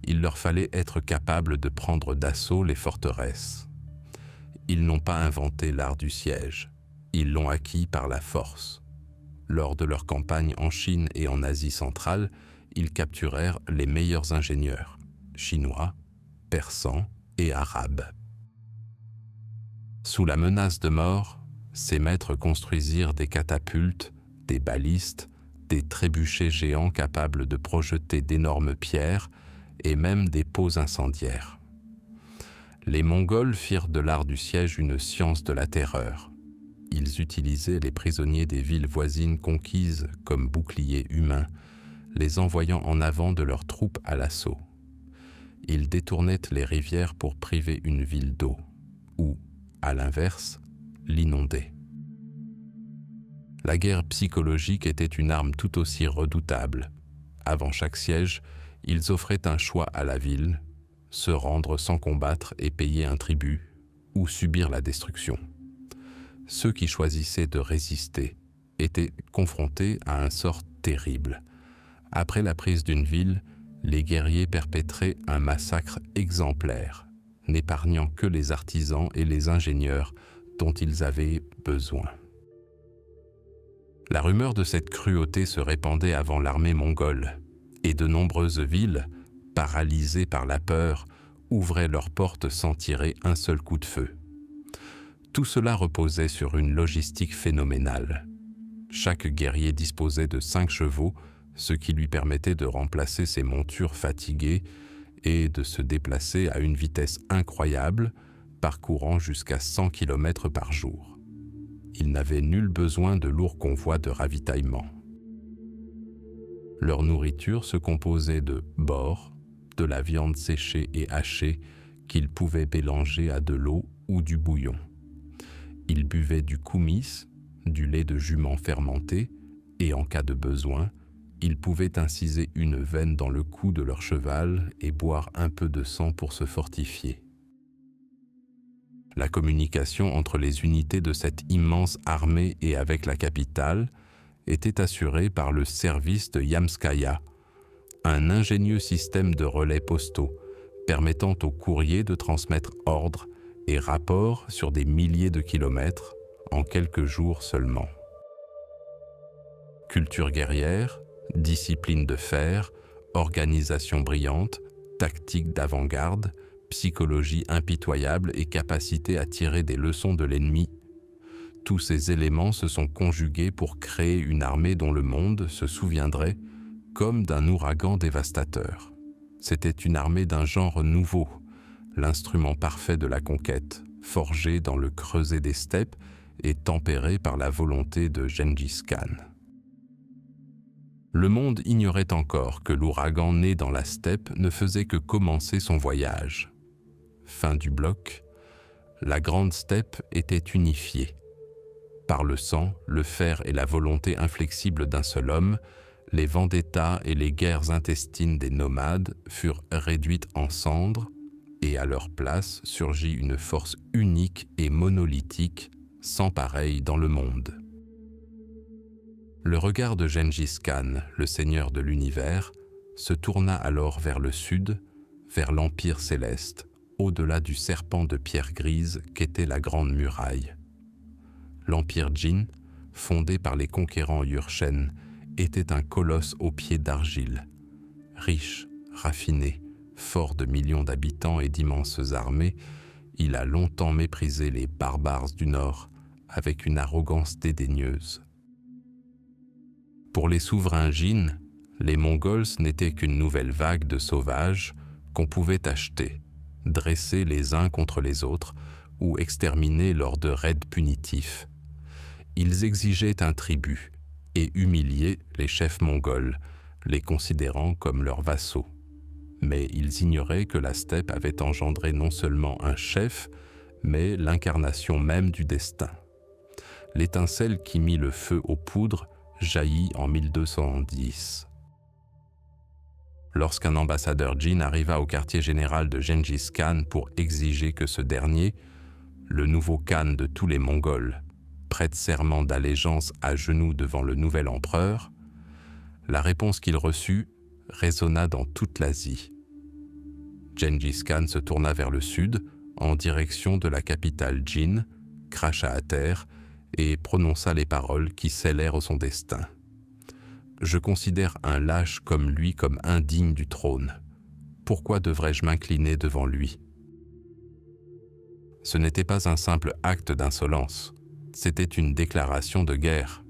il leur fallait être capables de prendre d'assaut les forteresses. Ils n'ont pas inventé l'art du siège, ils l'ont acquis par la force. Lors de leur campagne en Chine et en Asie centrale, ils capturèrent les meilleurs ingénieurs, chinois, persans et arabes. Sous la menace de mort, ces maîtres construisirent des catapultes, des balistes, des trébuchets géants capables de projeter d'énormes pierres et même des pots incendiaires. Les Mongols firent de l'art du siège une science de la terreur. Ils utilisaient les prisonniers des villes voisines conquises comme boucliers humains, les envoyant en avant de leurs troupes à l'assaut. Ils détournaient les rivières pour priver une ville d'eau, ou, à l'inverse, l'inonder. La guerre psychologique était une arme tout aussi redoutable. Avant chaque siège, ils offraient un choix à la ville, se rendre sans combattre et payer un tribut, ou subir la destruction. Ceux qui choisissaient de résister étaient confrontés à un sort terrible. Après la prise d'une ville, les guerriers perpétraient un massacre exemplaire, n'épargnant que les artisans et les ingénieurs dont ils avaient besoin. La rumeur de cette cruauté se répandait avant l'armée mongole, et de nombreuses villes, paralysées par la peur, ouvraient leurs portes sans tirer un seul coup de feu. Tout cela reposait sur une logistique phénoménale. Chaque guerrier disposait de 5 chevaux, ce qui lui permettait de remplacer ses montures fatiguées et de se déplacer à une vitesse incroyable, parcourant jusqu'à 100 km par jour. Ils n'avaient nul besoin de lourds convois de ravitaillement. Leur nourriture se composait de bord, de la viande séchée et hachée qu'ils pouvaient mélanger à de l'eau ou du bouillon. Ils buvaient du koumis, du lait de jument fermenté, et en cas de besoin, ils pouvaient inciser une veine dans le cou de leur cheval et boire un peu de sang pour se fortifier. La communication entre les unités de cette immense armée et avec la capitale était assurée par le service de Yamskaya, un ingénieux système de relais postaux permettant aux courriers de transmettre ordres et rapports sur des milliers de kilomètres en quelques jours seulement. Culture guerrière, discipline de fer, organisation brillante, tactique d'avant-garde, psychologie impitoyable et capacité à tirer des leçons de l'ennemi. Tous ces éléments se sont conjugués pour créer une armée dont le monde se souviendrait comme d'un ouragan dévastateur. C'était une armée d'un genre nouveau, l'instrument parfait de la conquête, forgé dans le creuset des steppes et tempéré par la volonté de Gengis Khan. Le monde ignorait encore que l'ouragan né dans la steppe ne faisait que commencer son voyage. Fin du bloc, la grande steppe était unifiée. Par le sang, le fer et la volonté inflexible d'un seul homme, les vendettas et les guerres intestines des nomades furent réduites en cendres et à leur place surgit une force unique et monolithique, sans pareil dans le monde. Le regard de Gengis Khan, le seigneur de l'univers, se tourna alors vers le sud, vers l'Empire céleste, au-delà du serpent de pierre grise qu'était la Grande Muraille. L'Empire Jin, fondé par les conquérants Yurchen, était un colosse aux pieds d'argile. Riche, raffiné, fort de millions d'habitants et d'immenses armées, il a longtemps méprisé les barbares du Nord avec une arrogance dédaigneuse. Pour les souverains Jin, les Mongols n'étaient qu'une nouvelle vague de sauvages qu'on pouvait acheter, dresser les uns contre les autres ou exterminer lors de raids punitifs. Ils exigeaient un tribut et humiliaient les chefs mongols, les considérant comme leurs vassaux. Mais ils ignoraient que la steppe avait engendré non seulement un chef, mais l'incarnation même du destin. L'étincelle qui mit le feu aux poudres jaillit en 1210. Lorsqu'un ambassadeur Jin arriva au quartier général de Gengis Khan pour exiger que ce dernier, le nouveau Khan de tous les Mongols, prête serment d'allégeance à genoux devant le nouvel empereur, la réponse qu'il reçut résonna dans toute l'Asie. Gengis Khan se tourna vers le sud, en direction de la capitale Jin, cracha à terre et prononça les paroles qui scellèrent son destin. « Je considère un lâche comme lui comme indigne du trône. Pourquoi devrais-je m'incliner devant lui ?» Ce n'était pas un simple acte d'insolence, c'était une déclaration de guerre.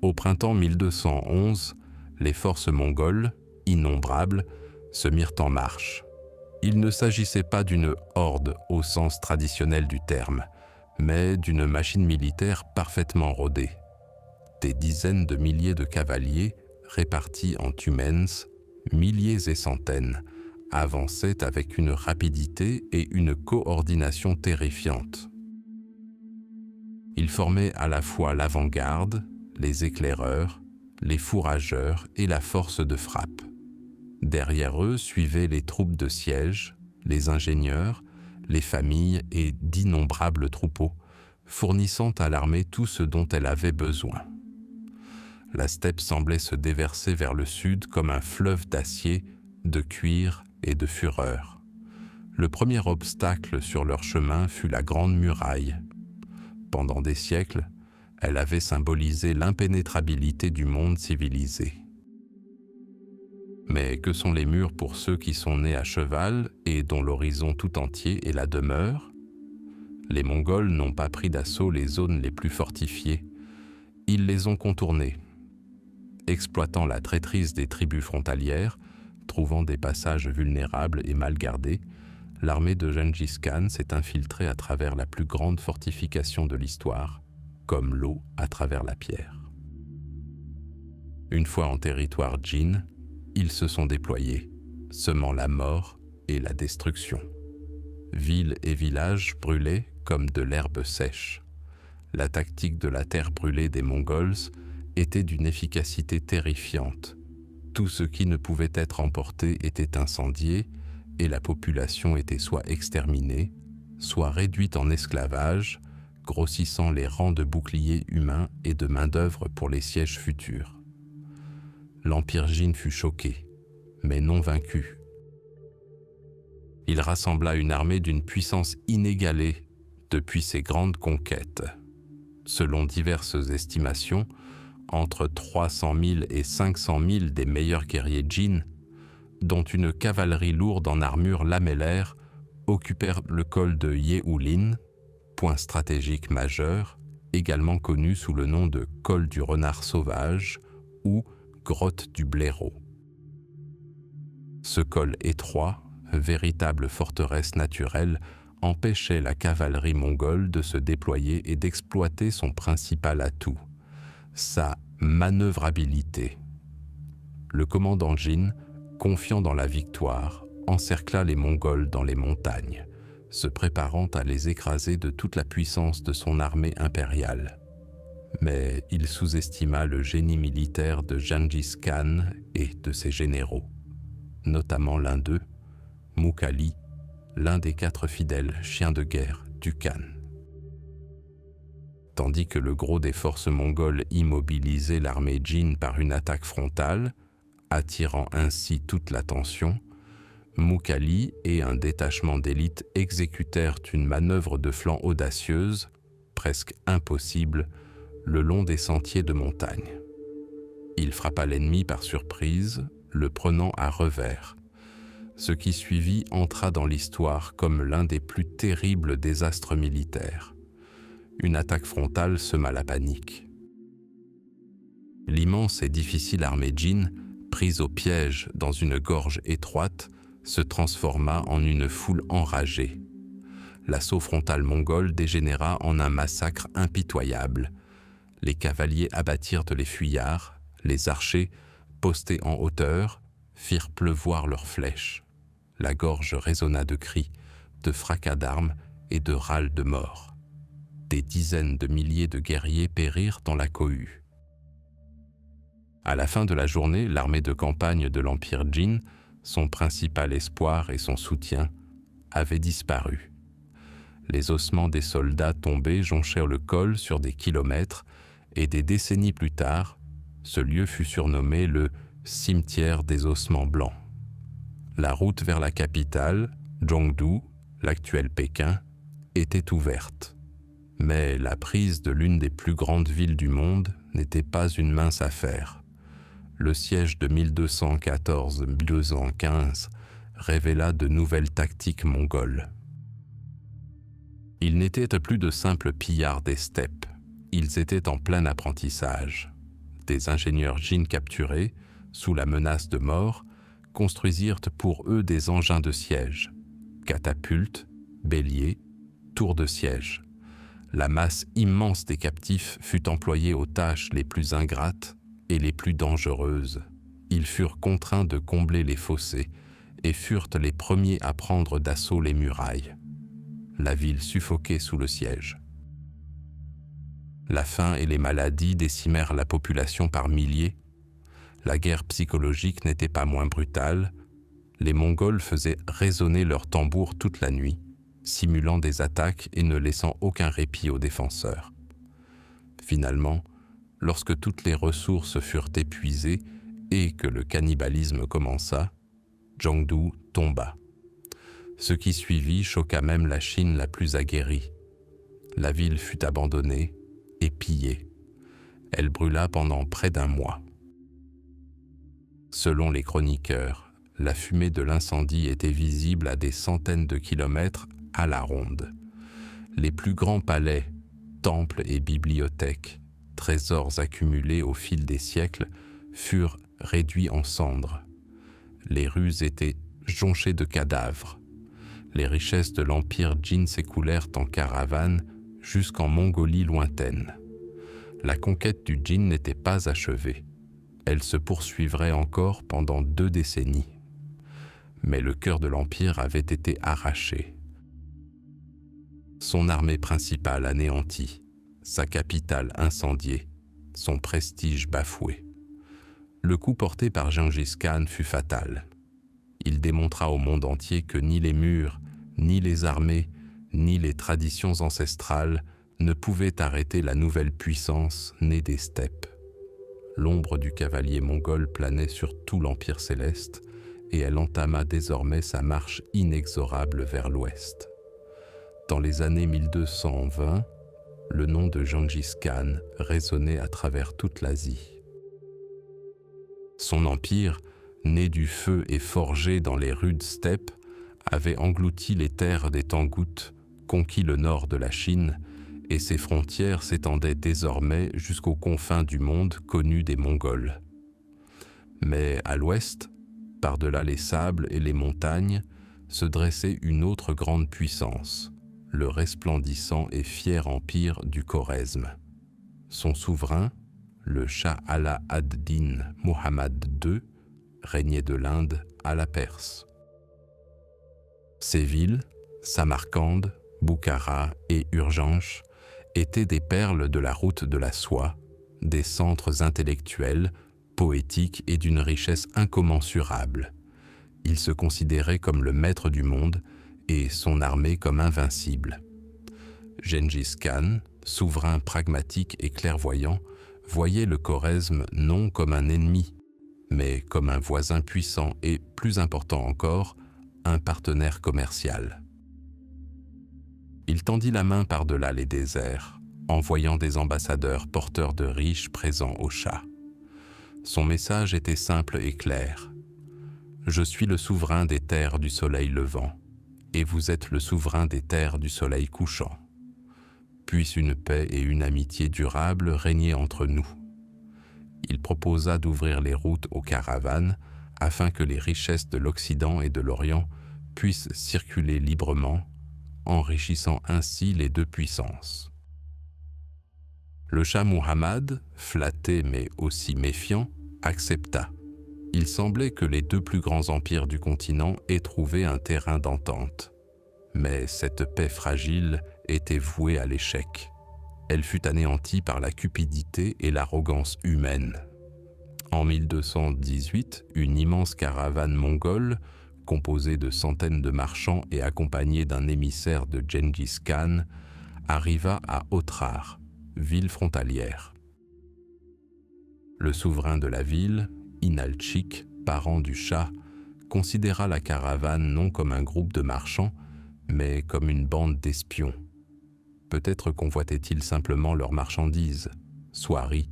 Au printemps 1211, les forces mongoles, innombrables, se mirent en marche. Il ne s'agissait pas d'une horde au sens traditionnel du terme, mais d'une machine militaire parfaitement rodée. Des dizaines de milliers de cavaliers, répartis en tumens, milliers et centaines, avançaient avec une rapidité et une coordination terrifiantes. Ils formaient à la fois l'avant-garde, les éclaireurs, les fourrageurs et la force de frappe. Derrière eux suivaient les troupes de siège, les ingénieurs, les familles et d'innombrables troupeaux, fournissant à l'armée tout ce dont elle avait besoin. La steppe semblait se déverser vers le sud comme un fleuve d'acier, de cuir et de fureur. Le premier obstacle sur leur chemin fut la Grande Muraille. Pendant des siècles, elle avait symbolisé l'impénétrabilité du monde civilisé. Mais que sont les murs pour ceux qui sont nés à cheval et dont l'horizon tout entier est la demeure? Les Mongols n'ont pas pris d'assaut les zones les plus fortifiées. Ils les ont contournées. Exploitant la traîtrise des tribus frontalières, trouvant des passages vulnérables et mal gardés, l'armée de Gengis Khan s'est infiltrée à travers la plus grande fortification de l'histoire, comme l'eau à travers la pierre. Une fois en territoire Jin, ils se sont déployés, semant la mort et la destruction. Villes et villages brûlés comme de l'herbe sèche. La tactique de la terre brûlée des Mongols était d'une efficacité terrifiante. Tout ce qui ne pouvait être emporté était incendié et la population était soit exterminée, soit réduite en esclavage, grossissant les rangs de boucliers humains et de main-d'œuvre pour les sièges futurs. L'Empire Jin fut choqué, mais non vaincu. Il rassembla une armée d'une puissance inégalée depuis ses grandes conquêtes. Selon diverses estimations, entre 300 000 et 500 000 des meilleurs guerriers Jin, dont une cavalerie lourde en armure lamellaire, occupèrent le col de Yeoulin, point stratégique majeur, également connu sous le nom de col du renard sauvage ou grotte du blaireau. Ce col étroit, véritable forteresse naturelle, empêchait la cavalerie mongole de se déployer et d'exploiter son principal atout, sa manœuvrabilité. Le commandant Jin, confiant dans la victoire, encercla les Mongols dans les montagnes, se préparant à les écraser de toute la puissance de son armée impériale. Mais il sous-estima le génie militaire de Gengis Khan et de ses généraux, notamment l'un d'eux, Mukhali, l'un des 4 fidèles chiens de guerre du Khan. Tandis que le gros des forces mongoles immobilisait l'armée Jin par une attaque frontale, attirant ainsi toute l'attention, Mughali et un détachement d'élite exécutèrent une manœuvre de flanc audacieuse, presque impossible, le long des sentiers de montagne. Il frappa l'ennemi par surprise, le prenant à revers. Ce qui suivit entra dans l'histoire comme l'un des plus terribles désastres militaires. Une attaque frontale sema la panique. L'immense et difficile armée Jin, prise au piège dans une gorge étroite, se transforma en une foule enragée. L'assaut frontal mongol dégénéra en un massacre impitoyable. Les cavaliers abattirent les fuyards, les archers, postés en hauteur, firent pleuvoir leurs flèches. La gorge résonna de cris, de fracas d'armes et de râles de mort. Des dizaines de milliers de guerriers périrent dans la cohue. À la fin de la journée, l'armée de campagne de l'Empire Jin, son principal espoir et son soutien, avait disparu. Les ossements des soldats tombés jonchèrent le col sur des kilomètres et des décennies plus tard, ce lieu fut surnommé le « cimetière des ossements blancs ». La route vers la capitale, Zhongdu, l'actuel Pékin, était ouverte. Mais la prise de l'une des plus grandes villes du monde n'était pas une mince affaire. Le siège de 1214-1215 révéla de nouvelles tactiques mongoles. Ils n'étaient plus de simples pillards des steppes, ils étaient en plein apprentissage. Des ingénieurs Jin capturés, sous la menace de mort, construisirent pour eux des engins de siège, catapultes, béliers, tours de siège. La masse immense des captifs fut employée aux tâches les plus ingrates et les plus dangereuses. Ils furent contraints de combler les fossés et furent les premiers à prendre d'assaut les murailles. La ville suffoquait sous le siège. La faim et les maladies décimèrent la population par milliers. La guerre psychologique n'était pas moins brutale. Les Mongols faisaient résonner leurs tambours toute la nuit, simulant des attaques et ne laissant aucun répit aux défenseurs. Finalement, lorsque toutes les ressources furent épuisées et que le cannibalisme commença, Zhongdu tomba. Ce qui suivit choqua même la Chine la plus aguerrie. La ville fut abandonnée et pillée. Elle brûla pendant près d'1 mois. Selon les chroniqueurs, la fumée de l'incendie était visible à des centaines de kilomètres à la ronde. Les plus grands palais, temples et bibliothèques, trésors accumulés au fil des siècles, furent réduits en cendres. Les rues étaient jonchées de cadavres. Les richesses de l'Empire Jin s'écoulèrent en caravane jusqu'en Mongolie lointaine. La conquête du Jin n'était pas achevée. Elle se poursuivrait encore pendant 2 décennies. Mais le cœur de l'Empire avait été arraché. Son armée principale anéantie, sa capitale incendiée, son prestige bafoué. Le coup porté par Gengis Khan fut fatal. Il démontra au monde entier que ni les murs, ni les armées, ni les traditions ancestrales ne pouvaient arrêter la nouvelle puissance née des steppes. L'ombre du cavalier mongol planait sur tout l'Empire céleste et elle entama désormais sa marche inexorable vers l'ouest. Dans les années 1220, le nom de Gengis Khan résonnait à travers toute l'Asie. Son empire, né du feu et forgé dans les rudes steppes, avait englouti les terres des Tangoutes, conquis le nord de la Chine, et ses frontières s'étendaient désormais jusqu'aux confins du monde connus des Mongols. Mais à l'ouest, par-delà les sables et les montagnes, se dressait une autre grande puissance, le resplendissant et fier empire du Khorezm. Son souverain, le Shah Ala ad-Din Muhammad II, régnait de l'Inde à la Perse. Ces villes, Samarcande, Boukhara et Urgench, étaient des perles de la route de la soie, des centres intellectuels, poétiques et d'une richesse incommensurable. Il se considérait comme le maître du monde et son armée comme invincible. Gengis Khan, souverain pragmatique et clairvoyant, voyait le Khorezm non comme un ennemi, mais comme un voisin puissant et, plus important encore, un partenaire commercial. Il tendit la main par-delà les déserts, envoyant des ambassadeurs porteurs de riches présents au Shah. Son message était simple et clair. « Je suis le souverain des terres du soleil levant, et vous êtes le souverain des terres du soleil couchant. Puisse une paix et une amitié durables régner entre nous. » Il proposa d'ouvrir les routes aux caravanes afin que les richesses de l'Occident et de l'Orient puissent circuler librement, enrichissant ainsi les deux puissances. Le Shah Muhammad, flatté mais aussi méfiant, accepta. Il semblait que les deux plus grands empires du continent aient trouvé un terrain d'entente. Mais cette paix fragile était vouée à l'échec. Elle fut anéantie par la cupidité et l'arrogance humaine. En 1218, une immense caravane mongole, composée de centaines de marchands et accompagnée d'un émissaire de Gengis Khan, arriva à Otrar, ville frontalière. Le souverain de la ville, Inalchik, parent du Shah, considéra la caravane non comme un groupe de marchands, mais comme une bande d'espions. Peut-être convoitaient-ils simplement leurs marchandises, soieries,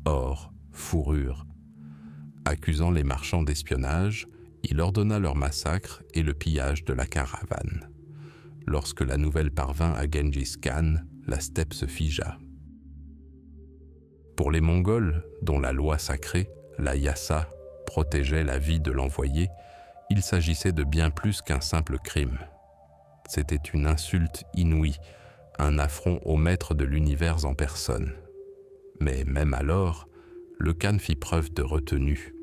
or, fourrures. Accusant les marchands d'espionnage, il ordonna leur massacre et le pillage de la caravane. Lorsque la nouvelle parvint à Gengis Khan, la steppe se figea. Pour les Mongols, dont la loi sacrée, la yassa, protégeait la vie de l'envoyé, il s'agissait de bien plus qu'un simple crime. C'était une insulte inouïe, un affront au maître de l'univers en personne. Mais même alors, le Khan fit preuve de retenue.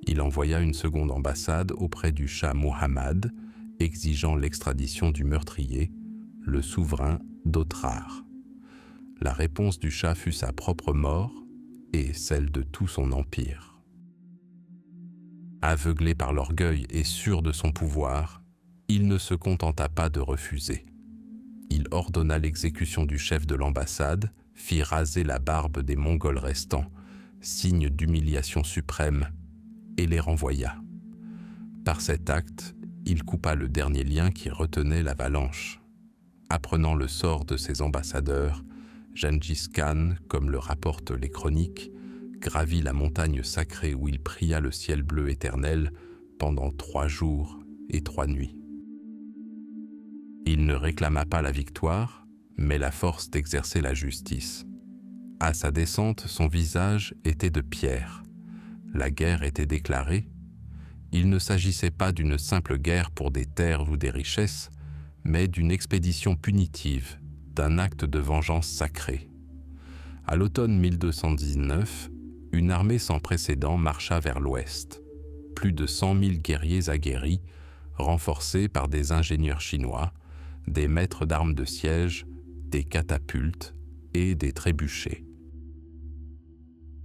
Il envoya une seconde ambassade auprès du Shah Muhammad, exigeant l'extradition du meurtrier, le souverain d'Otrar. La réponse du Shah fut sa propre mort et celle de tout son empire. Aveuglé par l'orgueil et sûr de son pouvoir, il ne se contenta pas de refuser. Il ordonna l'exécution du chef de l'ambassade, fit raser la barbe des Mongols restants, signe d'humiliation suprême, et les renvoya. Par cet acte, il coupa le dernier lien qui retenait l'avalanche. Apprenant le sort de ses ambassadeurs, Gengis Khan, comme le rapportent les chroniques, gravit la montagne sacrée où il pria le ciel bleu éternel pendant 3 jours et 3 nuits. Il ne réclama pas la victoire, mais la force d'exercer la justice. À sa descente, son visage était de pierre. La guerre était déclarée. Il ne s'agissait pas d'une simple guerre pour des terres ou des richesses, mais d'une expédition punitive, d'un acte de vengeance sacrée. À l'automne 1219, une armée sans précédent marcha vers l'ouest. Plus de 100 000 guerriers aguerris, renforcés par des ingénieurs chinois, des maîtres d'armes de siège, des catapultes et des trébuchets.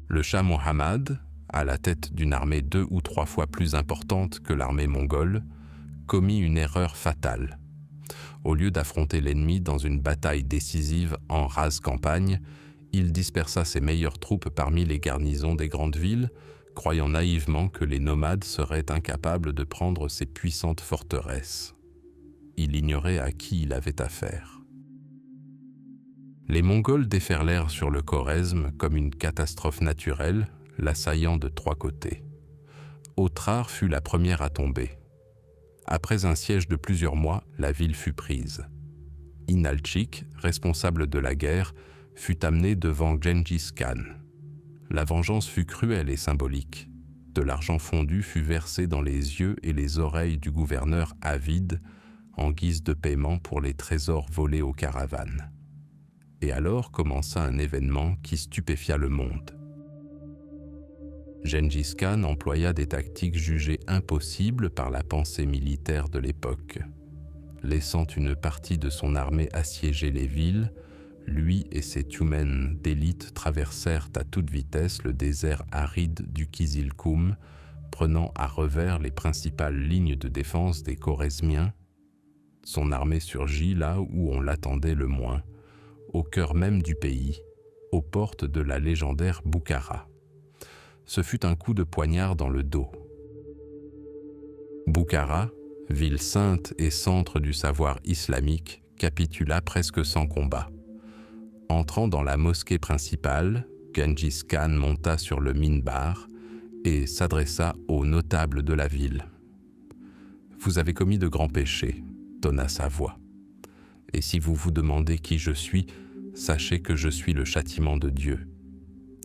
Le Shah Muhammad, à la tête d'une armée 2 ou 3 fois plus importante que l'armée mongole, commit une erreur fatale. Au lieu d'affronter l'ennemi dans une bataille décisive en rase campagne, il dispersa ses meilleures troupes parmi les garnisons des grandes villes, croyant naïvement que les nomades seraient incapables de prendre ces puissantes forteresses. Il ignorait à qui il avait affaire. Les Mongols déferlèrent sur le Khorezm comme une catastrophe naturelle, l'assaillant de 3 côtés. Otrar fut la première à tomber. Après un siège de plusieurs mois, la ville fut prise. Inalchik, responsable de la guerre, fut amené devant Gengis Khan. La vengeance fut cruelle et symbolique. De l'argent fondu fut versé dans les yeux et les oreilles du gouverneur avide en guise de paiement pour les trésors volés aux caravanes. Et alors commença un événement qui stupéfia le monde. Gengis Khan employa des tactiques jugées impossibles par la pensée militaire de l'époque. Laissant une partie de son armée assiéger les villes, lui et ses Tiumènes d'élite traversèrent à toute vitesse le désert aride du Kizilkoum, prenant à revers les principales lignes de défense des Khorezmiens, Son armée surgit là où on l'attendait le moins, au cœur même du pays, aux portes de la légendaire Boukhara. Ce fut un coup de poignard dans le dos. Boukhara, ville sainte et centre du savoir islamique, capitula presque sans combat. Entrant dans la mosquée principale, Gengis Khan monta sur le minbar et s'adressa aux notables de la ville. « Vous avez commis de grands péchés », tonna sa voix. « Et si vous vous demandez qui je suis, sachez que je suis le châtiment de Dieu.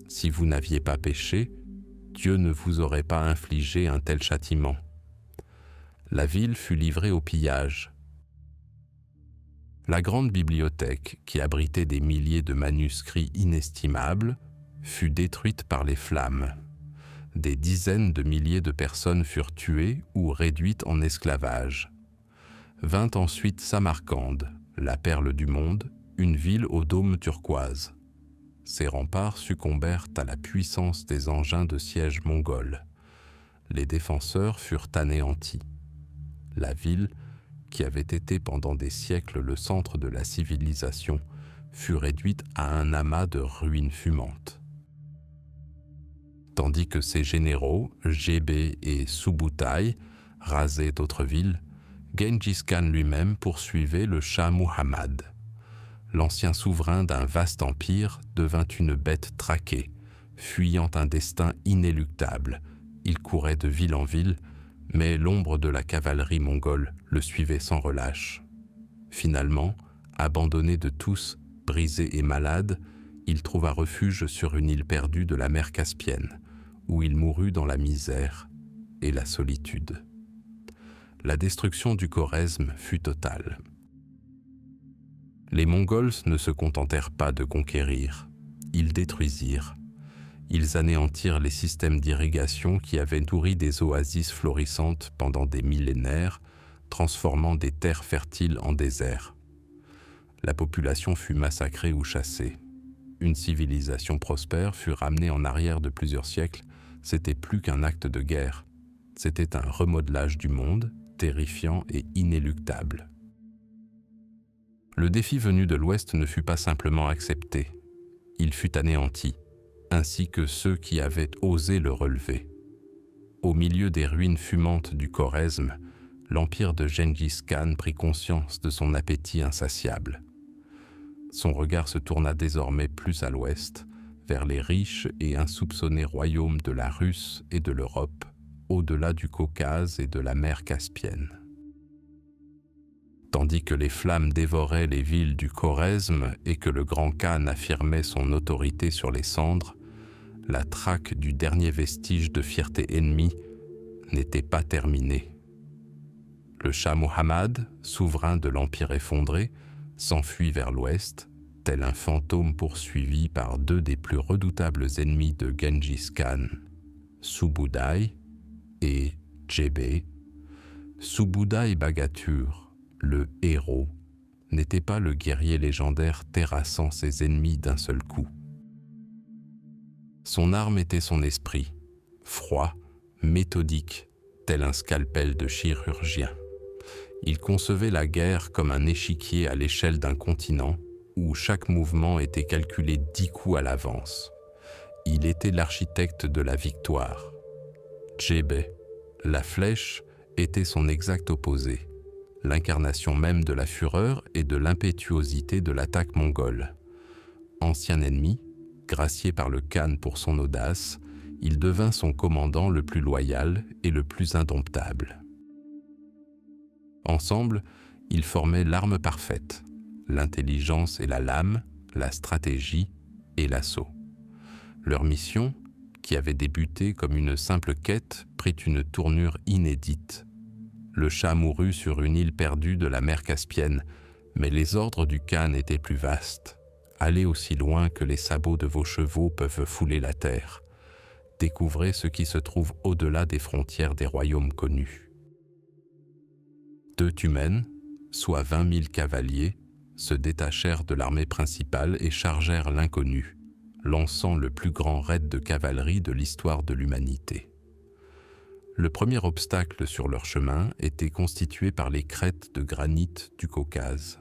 Si vous n'aviez pas péché, Dieu ne vous aurait pas infligé un tel châtiment. » La ville fut livrée au pillage. La grande bibliothèque, qui abritait des milliers de manuscrits inestimables, fut détruite par les flammes. Des dizaines de milliers de personnes furent tuées ou réduites en esclavage. Vint ensuite Samarcande, la perle du monde, une ville au dôme turquoise. Ses remparts succombèrent à la puissance des engins de siège mongols. Les défenseurs furent anéantis. La ville, qui avait été pendant des siècles le centre de la civilisation, fut réduite à un amas de ruines fumantes. Tandis que ses généraux, Jebé et Subutai, rasaient d'autres villes, Gengis Khan lui-même poursuivait le Shah Muhammad. L'ancien souverain d'un vaste empire devint une bête traquée, fuyant un destin inéluctable. Il courait de ville en ville, mais l'ombre de la cavalerie mongole le suivait sans relâche. Finalement, abandonné de tous, brisé et malade, il trouva refuge sur une île perdue de la mer Caspienne, où il mourut dans la misère et la solitude. La destruction du Khorezm fut totale. Les Mongols ne se contentèrent pas de conquérir, ils détruisirent. Ils anéantirent les systèmes d'irrigation qui avaient nourri des oasis florissantes pendant des millénaires, transformant des terres fertiles en désert. La population fut massacrée ou chassée. Une civilisation prospère fut ramenée en arrière de plusieurs siècles. C'était plus qu'un acte de guerre. C'était un remodelage du monde, terrifiant et inéluctable. Le défi venu de l'Ouest ne fut pas simplement accepté. Il fut anéanti, ainsi que ceux qui avaient osé le relever. Au milieu des ruines fumantes du Khorezm, l'empire de Gengis Khan prit conscience de son appétit insatiable. Son regard se tourna désormais plus à l'ouest, vers les riches et insoupçonnés royaumes de la Russe et de l'Europe, au-delà du Caucase et de la mer Caspienne. Tandis que les flammes dévoraient les villes du Khorezm et que le grand Khan affirmait son autorité sur les cendres, la traque du dernier vestige de fierté ennemie n'était pas terminée. Le Shah Muhammad, souverain de l'empire effondré, s'enfuit vers l'ouest, tel un fantôme poursuivi par deux des plus redoutables ennemis de Gengis Khan, Subutai et Jebé. Subutai Bagatur, le héros, n'était pas le guerrier légendaire terrassant ses ennemis d'un seul coup. Son arme était son esprit, froid, méthodique, tel un scalpel de chirurgien. Il concevait la guerre comme un échiquier à l'échelle d'un continent où chaque mouvement était calculé 10 coups à l'avance. Il était l'architecte de la victoire. Jebé, la flèche, était son exact opposé, l'incarnation même de la fureur et de l'impétuosité de l'attaque mongole. Ancien ennemi, gracié par le Khan pour son audace, il devint son commandant le plus loyal et le plus indomptable. Ensemble, ils formaient l'arme parfaite, l'intelligence et la lame, la stratégie et l'assaut. Leur mission, qui avait débuté comme une simple quête, prit une tournure inédite. Le Shah mourut sur une île perdue de la mer Caspienne, mais les ordres du Khan étaient plus vastes. Allez aussi loin que les sabots de vos chevaux peuvent fouler la terre. Découvrez ce qui se trouve au-delà des frontières des royaumes connus. 2 Tumènes, soit 20 000 cavaliers, se détachèrent de l'armée principale et chargèrent l'inconnu, lançant le plus grand raid de cavalerie de l'histoire de l'humanité. Le premier obstacle sur leur chemin était constitué par les crêtes de granit du Caucase.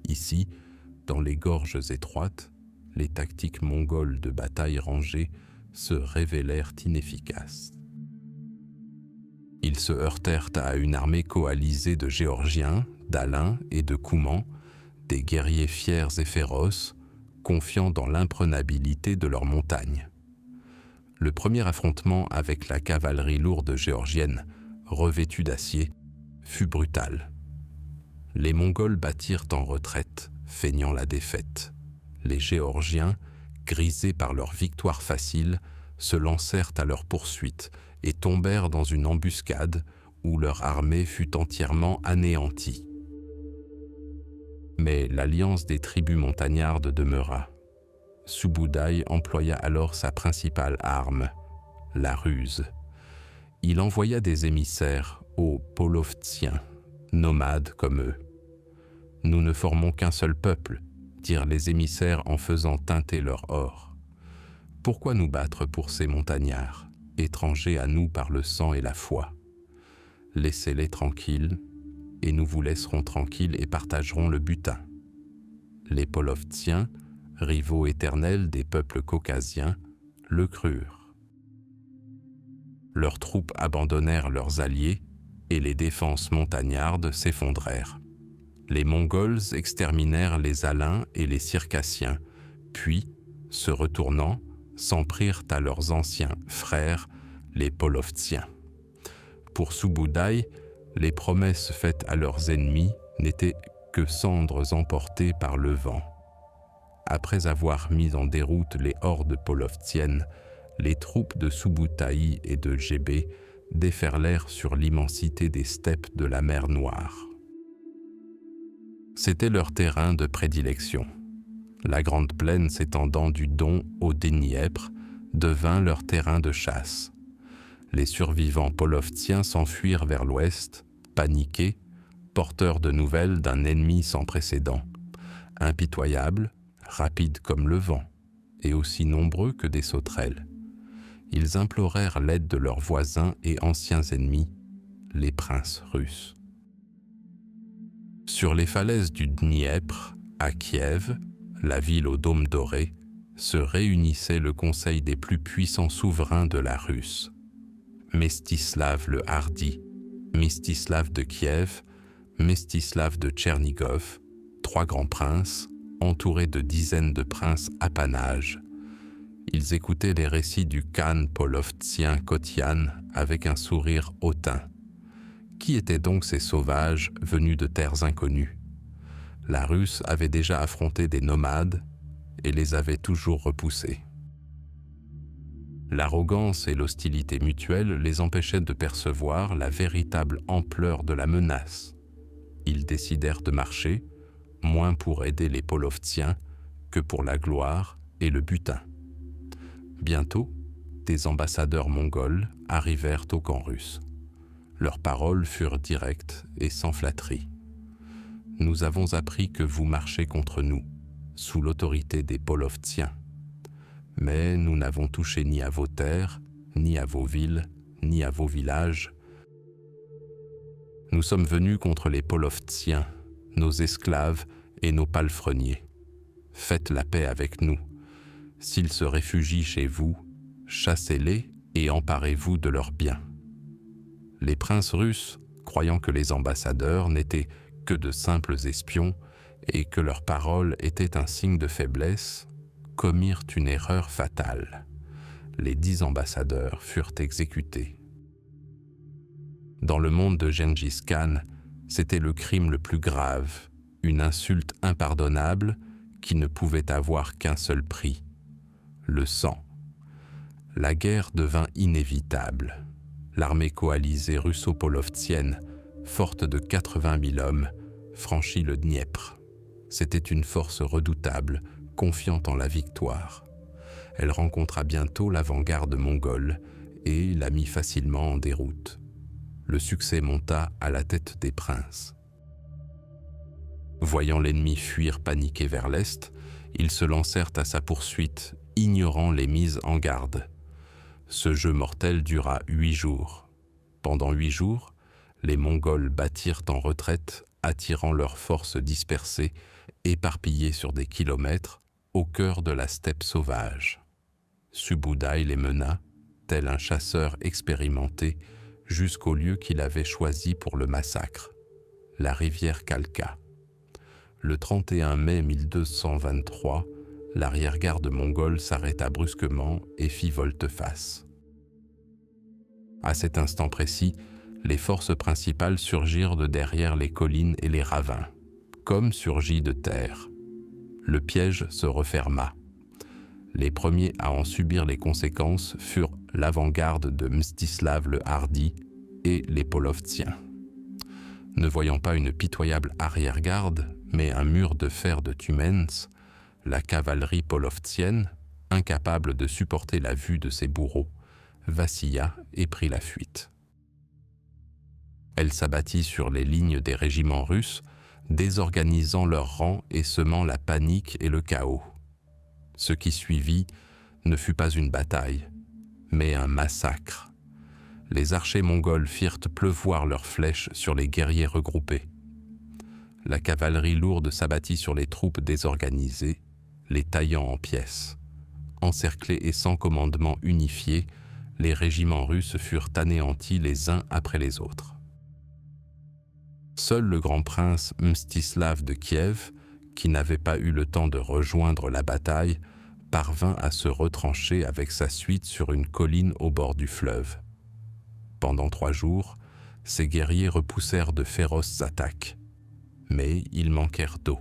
Ici, dans les gorges étroites, les tactiques mongoles de bataille rangée se révélèrent inefficaces. Ils se heurtèrent à une armée coalisée de Géorgiens, d'Alains et de Coumans, des guerriers fiers et féroces, confiants dans l'imprenabilité de leurs montagnes. Le premier affrontement avec la cavalerie lourde géorgienne, revêtue d'acier, fut brutal. Les Mongols battirent en retraite, feignant la défaite. Les Géorgiens, grisés par leur victoire facile, se lancèrent à leur poursuite et tombèrent dans une embuscade où leur armée fut entièrement anéantie. Mais l'alliance des tribus montagnardes demeura. Subudai employa alors sa principale arme, la ruse. Il envoya des émissaires aux Polovtsiens, nomades comme eux. « Nous ne formons qu'un seul peuple », dirent les émissaires en faisant teinter leur or. « Pourquoi nous battre pour ces montagnards, étrangers à nous par le sang et la foi? Laissez-les tranquilles, et nous vous laisserons tranquilles et partagerons le butin. » Les Polovtsiens, rivaux éternels des peuples caucasiens, le crurent. Leurs troupes abandonnèrent leurs alliés et les défenses montagnardes s'effondrèrent. Les Mongols exterminèrent les Alains et les Circassiens, puis, se retournant, s'en prirent à leurs anciens frères, les Polovtsiens. Pour Subudai, les promesses faites à leurs ennemis n'étaient que cendres emportées par le vent. Après avoir mis en déroute les hordes polovtiennes, les troupes de Subutaï et de Gébé déferlèrent sur l'immensité des steppes de la mer Noire. C'était leur terrain de prédilection. La grande plaine s'étendant du Don au Dniepr devint leur terrain de chasse. Les survivants polovtiens s'enfuirent vers l'ouest, paniqués, porteurs de nouvelles d'un ennemi sans précédent, impitoyable, rapides comme le vent, et aussi nombreux que des sauterelles. Ils implorèrent l'aide de leurs voisins et anciens ennemis, les princes russes. Sur les falaises du Dniepr, à Kiev, la ville au dôme doré, se réunissait le conseil des plus puissants souverains de la Russe. Mestislav le Hardi, Mstislav de Kiev, Mstislav de Tchernigov, 3 grands princes, entourés de dizaines de princes apanages. Ils écoutaient les récits du Khan polovtsien Kotian avec un sourire hautain. Qui étaient donc ces sauvages venus de terres inconnues? La Russe avait déjà affronté des nomades et les avait toujours repoussés. L'arrogance et l'hostilité mutuelle les empêchaient de percevoir la véritable ampleur de la menace. Ils décidèrent de marcher, moins pour aider les Polovtiens que pour la gloire et le butin. Bientôt, des ambassadeurs mongols arrivèrent au camp russe. Leurs paroles furent directes et sans flatterie. « Nous avons appris que vous marchez contre nous, sous l'autorité des Polovtiens. Mais nous n'avons touché ni à vos terres, ni à vos villes, ni à vos villages. Nous sommes venus contre les Polovtiens, nos esclaves et nos palefreniers. Faites la paix avec nous. S'ils se réfugient chez vous, chassez-les et emparez-vous de leurs biens. » Les princes russes, croyant que les ambassadeurs n'étaient que de simples espions et que leurs paroles étaient un signe de faiblesse, commirent une erreur fatale. Les 10 ambassadeurs furent exécutés. Dans le monde de Gengis Khan, c'était le crime le plus grave, une insulte impardonnable qui ne pouvait avoir qu'un seul prix, le sang. La guerre devint inévitable. L'armée coalisée russo-polovtienne, forte de 80 000 hommes, franchit le Dniepr. C'était une force redoutable, confiante en la victoire. Elle rencontra bientôt l'avant-garde mongole et la mit facilement en déroute. Le succès monta à la tête des princes. Voyant l'ennemi fuir paniqué vers l'est, ils se lancèrent à sa poursuite, ignorant les mises en garde. Ce jeu mortel dura 8 jours. Pendant 8 jours, les Mongols battirent en retraite, attirant leurs forces dispersées, éparpillées sur des kilomètres, au cœur de la steppe sauvage. Subudai les mena, tel un chasseur expérimenté, jusqu'au lieu qu'il avait choisi pour le massacre, la rivière Kalka. Le 31 mai 1223, l'arrière-garde mongole s'arrêta brusquement et fit volte-face. À cet instant précis, les forces principales surgirent de derrière les collines et les ravins, comme surgis de terre. Le piège se referma. Les premiers à en subir les conséquences furent l'avant-garde de Mstislav le Hardi et les Polovtsiens. Ne voyant pas une pitoyable arrière-garde, mais un mur de fer de Tumens, la cavalerie polovtsienne, incapable de supporter la vue de ses bourreaux, vacilla et prit la fuite. Elle s'abattit sur les lignes des régiments russes, désorganisant leurs rangs et semant la panique et le chaos. Ce qui suivit ne fut pas une bataille, mais un massacre. Les archers mongols firent pleuvoir leurs flèches sur les guerriers regroupés. La cavalerie lourde s'abattit sur les troupes désorganisées, les taillant en pièces. Encerclés et sans commandement unifié, les régiments russes furent anéantis les uns après les autres. Seul le grand prince Mstislav de Kiev, qui n'avait pas eu le temps de rejoindre la bataille, parvint à se retrancher avec sa suite sur une colline au bord du fleuve. Pendant 3 jours, ces guerriers repoussèrent de féroces attaques. Mais ils manquèrent d'eau.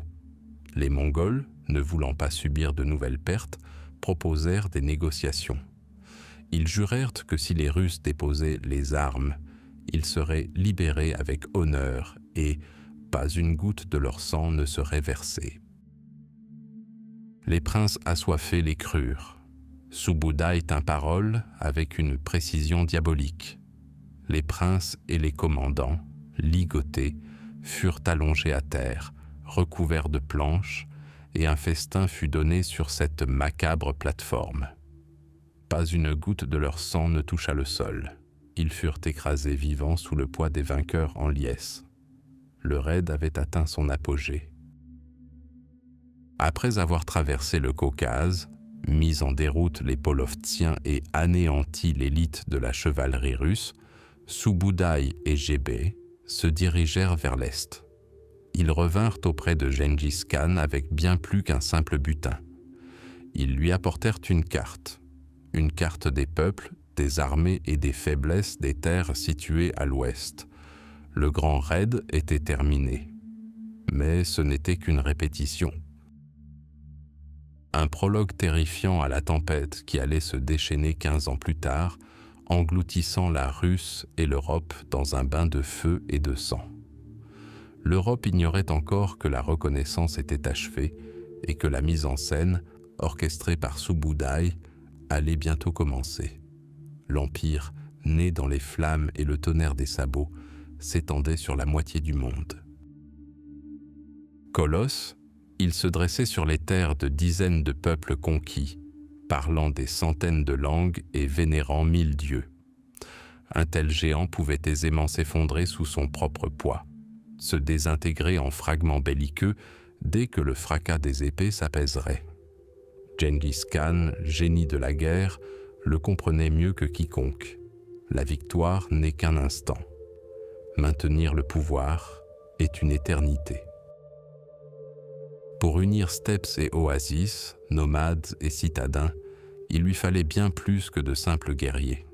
Les Mongols, ne voulant pas subir de nouvelles pertes, proposèrent des négociations. Ils jurèrent que si les Russes déposaient les armes, ils seraient libérés avec honneur et pas une goutte de leur sang ne serait versée. Les princes assoiffés les crurent. Subudai tint parole avec une précision diabolique. Les princes et les commandants, ligotés, furent allongés à terre, recouverts de planches, et un festin fut donné sur cette macabre plateforme. Pas une goutte de leur sang ne toucha le sol. Ils furent écrasés vivants sous le poids des vainqueurs en liesse. Le raid avait atteint son apogée. Après avoir traversé le Caucase, mis en déroute les Polovtsiens et anéanti l'élite de la chevalerie russe, Subudai et Gébé se dirigèrent vers l'est. Ils revinrent auprès de Gengis Khan avec bien plus qu'un simple butin. Ils lui apportèrent une carte des peuples, des armées et des faiblesses des terres situées à l'ouest. Le grand raid était terminé. Mais ce n'était qu'une répétition. Un prologue terrifiant à la tempête qui allait se déchaîner 15 ans plus tard, engloutissant la Russe et l'Europe dans un bain de feu et de sang. L'Europe ignorait encore que la reconnaissance était achevée et que la mise en scène, orchestrée par Subudai, allait bientôt commencer. L'Empire, né dans les flammes et le tonnerre des sabots, s'étendait sur la moitié du monde. Colosse, il se dressait sur les terres de dizaines de peuples conquis, parlant des centaines de langues et vénérant 1000 dieux. Un tel géant pouvait aisément s'effondrer sous son propre poids, se désintégrer en fragments belliqueux dès que le fracas des épées s'apaiserait. Gengis Khan, génie de la guerre, le comprenait mieux que quiconque. La victoire n'est qu'un instant. Maintenir le pouvoir est une éternité. Pour unir steppes et oasis, nomades et citadins, il lui fallait bien plus que de simples guerriers.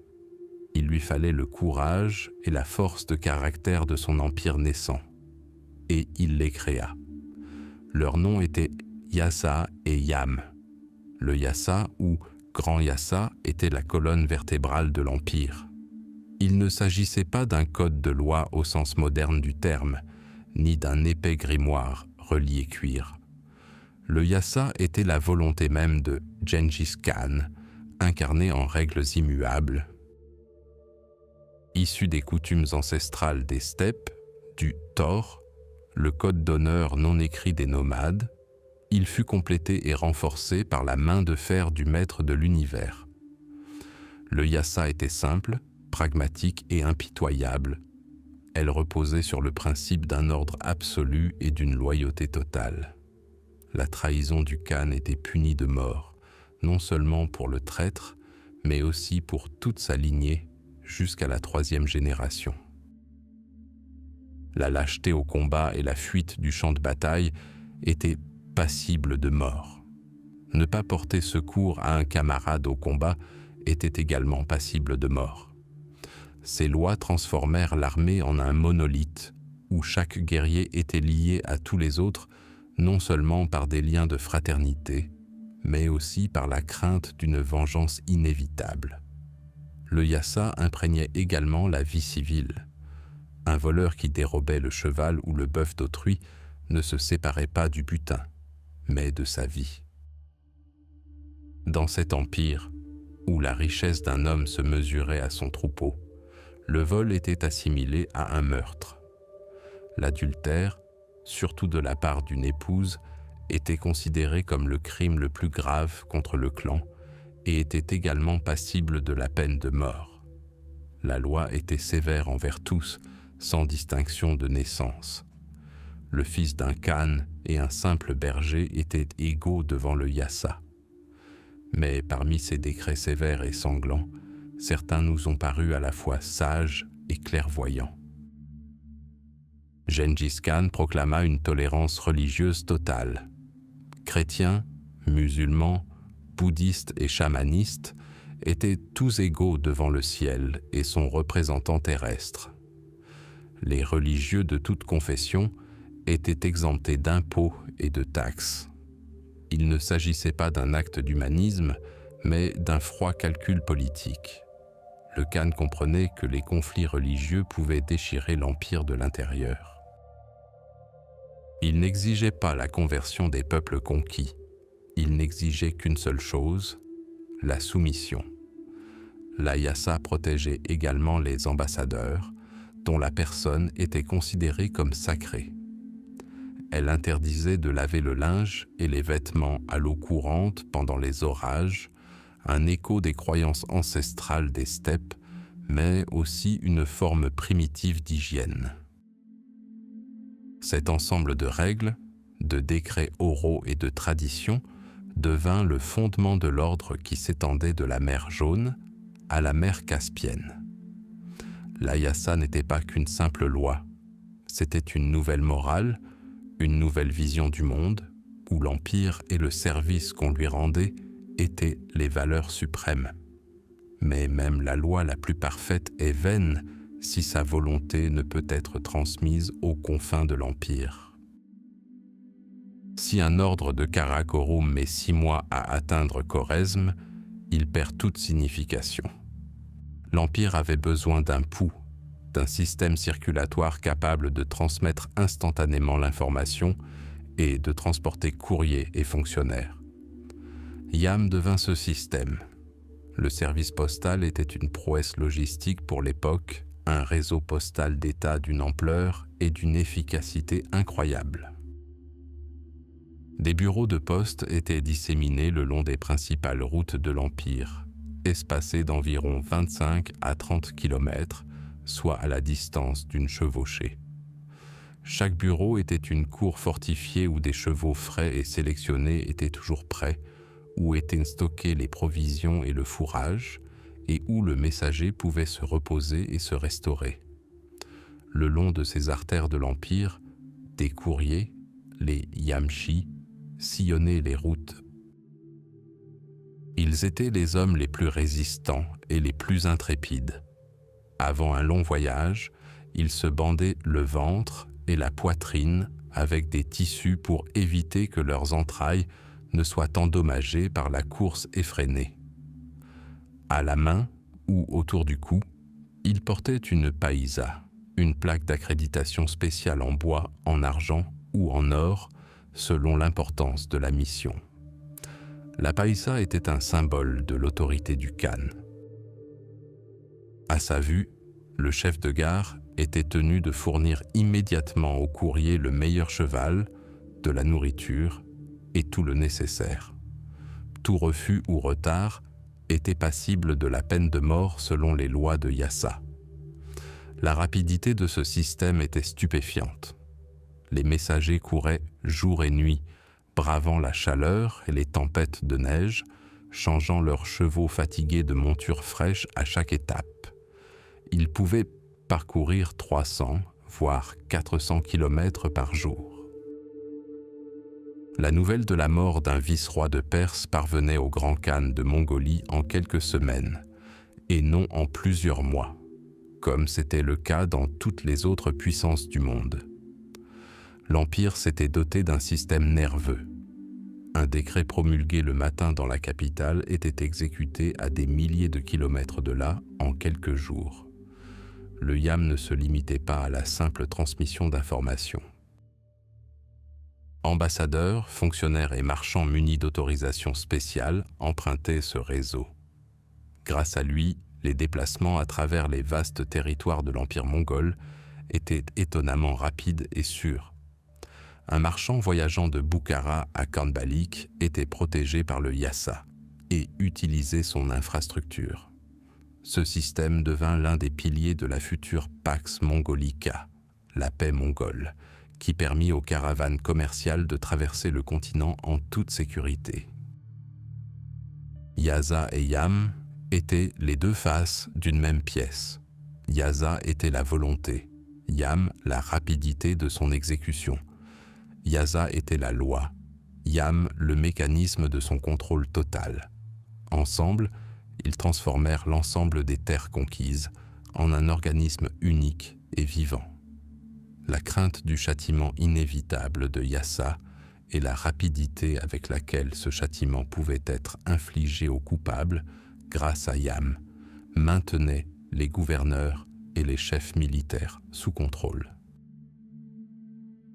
Il lui fallait le courage et la force de caractère de son empire naissant. Et il les créa. Leurs noms étaient Yassa et Yam. Le Yassa, ou Grand Yassa, était la colonne vertébrale de l'empire. Il ne s'agissait pas d'un code de loi au sens moderne du terme, ni d'un épais grimoire relié cuir. Le Yassa était la volonté même de Gengis Khan, incarnée en règles immuables. Issu des coutumes ancestrales des steppes, du Tor, le code d'honneur non écrit des nomades, il fut complété et renforcé par la main de fer du maître de l'univers. Le Yassa était simple, pragmatique et impitoyable. Elle reposait sur le principe d'un ordre absolu et d'une loyauté totale. La trahison du khan était punie de mort, non seulement pour le traître, mais aussi pour toute sa lignée jusqu'à la 3e génération. La lâcheté au combat et la fuite du champ de bataille étaient passibles de mort. Ne pas porter secours à un camarade au combat était également passible de mort. Ces lois transformèrent l'armée en un monolithe où chaque guerrier était lié à tous les autres, non seulement par des liens de fraternité, mais aussi par la crainte d'une vengeance inévitable. Le yassa imprégnait également la vie civile. Un voleur qui dérobait le cheval ou le bœuf d'autrui ne se séparait pas du butin, mais de sa vie. Dans cet empire, où la richesse d'un homme se mesurait à son troupeau, le vol était assimilé à un meurtre. L'adultère, surtout de la part d'une épouse, était considéré comme le crime le plus grave contre le clan et était également passible de la peine de mort. La loi était sévère envers tous, sans distinction de naissance. Le fils d'un khan et un simple berger étaient égaux devant le yassa. Mais parmi ces décrets sévères et sanglants, certains nous ont paru à la fois sages et clairvoyants. Gengis Khan proclama une tolérance religieuse totale. Chrétiens, musulmans, bouddhistes et chamanistes étaient tous égaux devant le ciel et son représentant terrestre. Les religieux de toute confession étaient exemptés d'impôts et de taxes. Il ne s'agissait pas d'un acte d'humanisme, mais d'un froid calcul politique. Le khan comprenait que les conflits religieux pouvaient déchirer l'empire de l'intérieur. Il n'exigeait pas la conversion des peuples conquis. Il n'exigeait qu'une seule chose, la soumission. La yassa protégeait également les ambassadeurs, dont la personne était considérée comme sacrée. Elle interdisait de laver le linge et les vêtements à l'eau courante pendant les orages, un écho des croyances ancestrales des steppes, mais aussi une forme primitive d'hygiène. Cet ensemble de règles, de décrets oraux et de traditions devint le fondement de l'ordre qui s'étendait de la mer Jaune à la mer Caspienne. La yassa n'était pas qu'une simple loi, c'était une nouvelle morale, une nouvelle vision du monde, où l'empire et le service qu'on lui rendait étaient les valeurs suprêmes. Mais même la loi la plus parfaite est vaine si sa volonté ne peut être transmise aux confins de l'empire. Si un ordre de Karakorum met 6 mois à atteindre Khorezm, il perd toute signification. L'empire avait besoin d'un pouls, d'un système circulatoire capable de transmettre instantanément l'information et de transporter courriers et fonctionnaires. Yam devint ce système. Le service postal était une prouesse logistique pour l'époque, un réseau postal d'État d'une ampleur et d'une efficacité incroyable. Des bureaux de poste étaient disséminés le long des principales routes de l'Empire, espacés d'environ 25 à 30 km, soit à la distance d'une chevauchée. Chaque bureau était une cour fortifiée où des chevaux frais et sélectionnés étaient toujours prêts, où étaient stockées les provisions et le fourrage, et où le messager pouvait se reposer et se restaurer. Le long de ces artères de l'Empire, des courriers, les yamchi, sillonnaient les routes. Ils étaient les hommes les plus résistants et les plus intrépides. Avant un long voyage, ils se bandaient le ventre et la poitrine avec des tissus pour éviter que leurs entrailles ne soient endommagées par la course effrénée. À la main ou autour du cou, ils portaient une païsa, une plaque d'accréditation spéciale en bois, en argent ou en or, selon l'importance de la mission. La païsa était un symbole de l'autorité du khan. À sa vue, le chef de gare était tenu de fournir immédiatement au courrier le meilleur cheval, de la nourriture et tout le nécessaire. Tout refus ou retard était passible de la peine de mort selon les lois de Yassa. La rapidité de ce système était stupéfiante. Les messagers couraient jour et nuit, bravant la chaleur et les tempêtes de neige, changeant leurs chevaux fatigués de montures fraîches à chaque étape. Ils pouvaient parcourir 300, voire 400 kilomètres par jour. La nouvelle de la mort d'un vice-roi de Perse parvenait au grand khan de Mongolie en quelques semaines, et non en plusieurs mois, comme c'était le cas dans toutes les autres puissances du monde. L'Empire s'était doté d'un système nerveux. Un décret promulgué le matin dans la capitale était exécuté à des milliers de kilomètres de là en quelques jours. Le yam ne se limitait pas à la simple transmission d'informations. Ambassadeurs, fonctionnaires et marchands munis d'autorisations spéciales empruntaient ce réseau. Grâce à lui, les déplacements à travers les vastes territoires de l'Empire mongol étaient étonnamment rapides et sûrs. Un marchand voyageant de Bukhara à Khanbalik était protégé par le Yassa et utilisait son infrastructure. Ce système devint l'un des piliers de la future Pax Mongolica, la paix mongole, qui permit aux caravanes commerciales de traverser le continent en toute sécurité. Yassa et Yam étaient les deux faces d'une même pièce. Yassa était la volonté, Yam la rapidité de son exécution. Yassa était la loi, Yam le mécanisme de son contrôle total. Ensemble, ils transformèrent l'ensemble des terres conquises en un organisme unique et vivant. La crainte du châtiment inévitable de Yassa et la rapidité avec laquelle ce châtiment pouvait être infligé aux coupables grâce à Yam maintenaient les gouverneurs et les chefs militaires sous contrôle.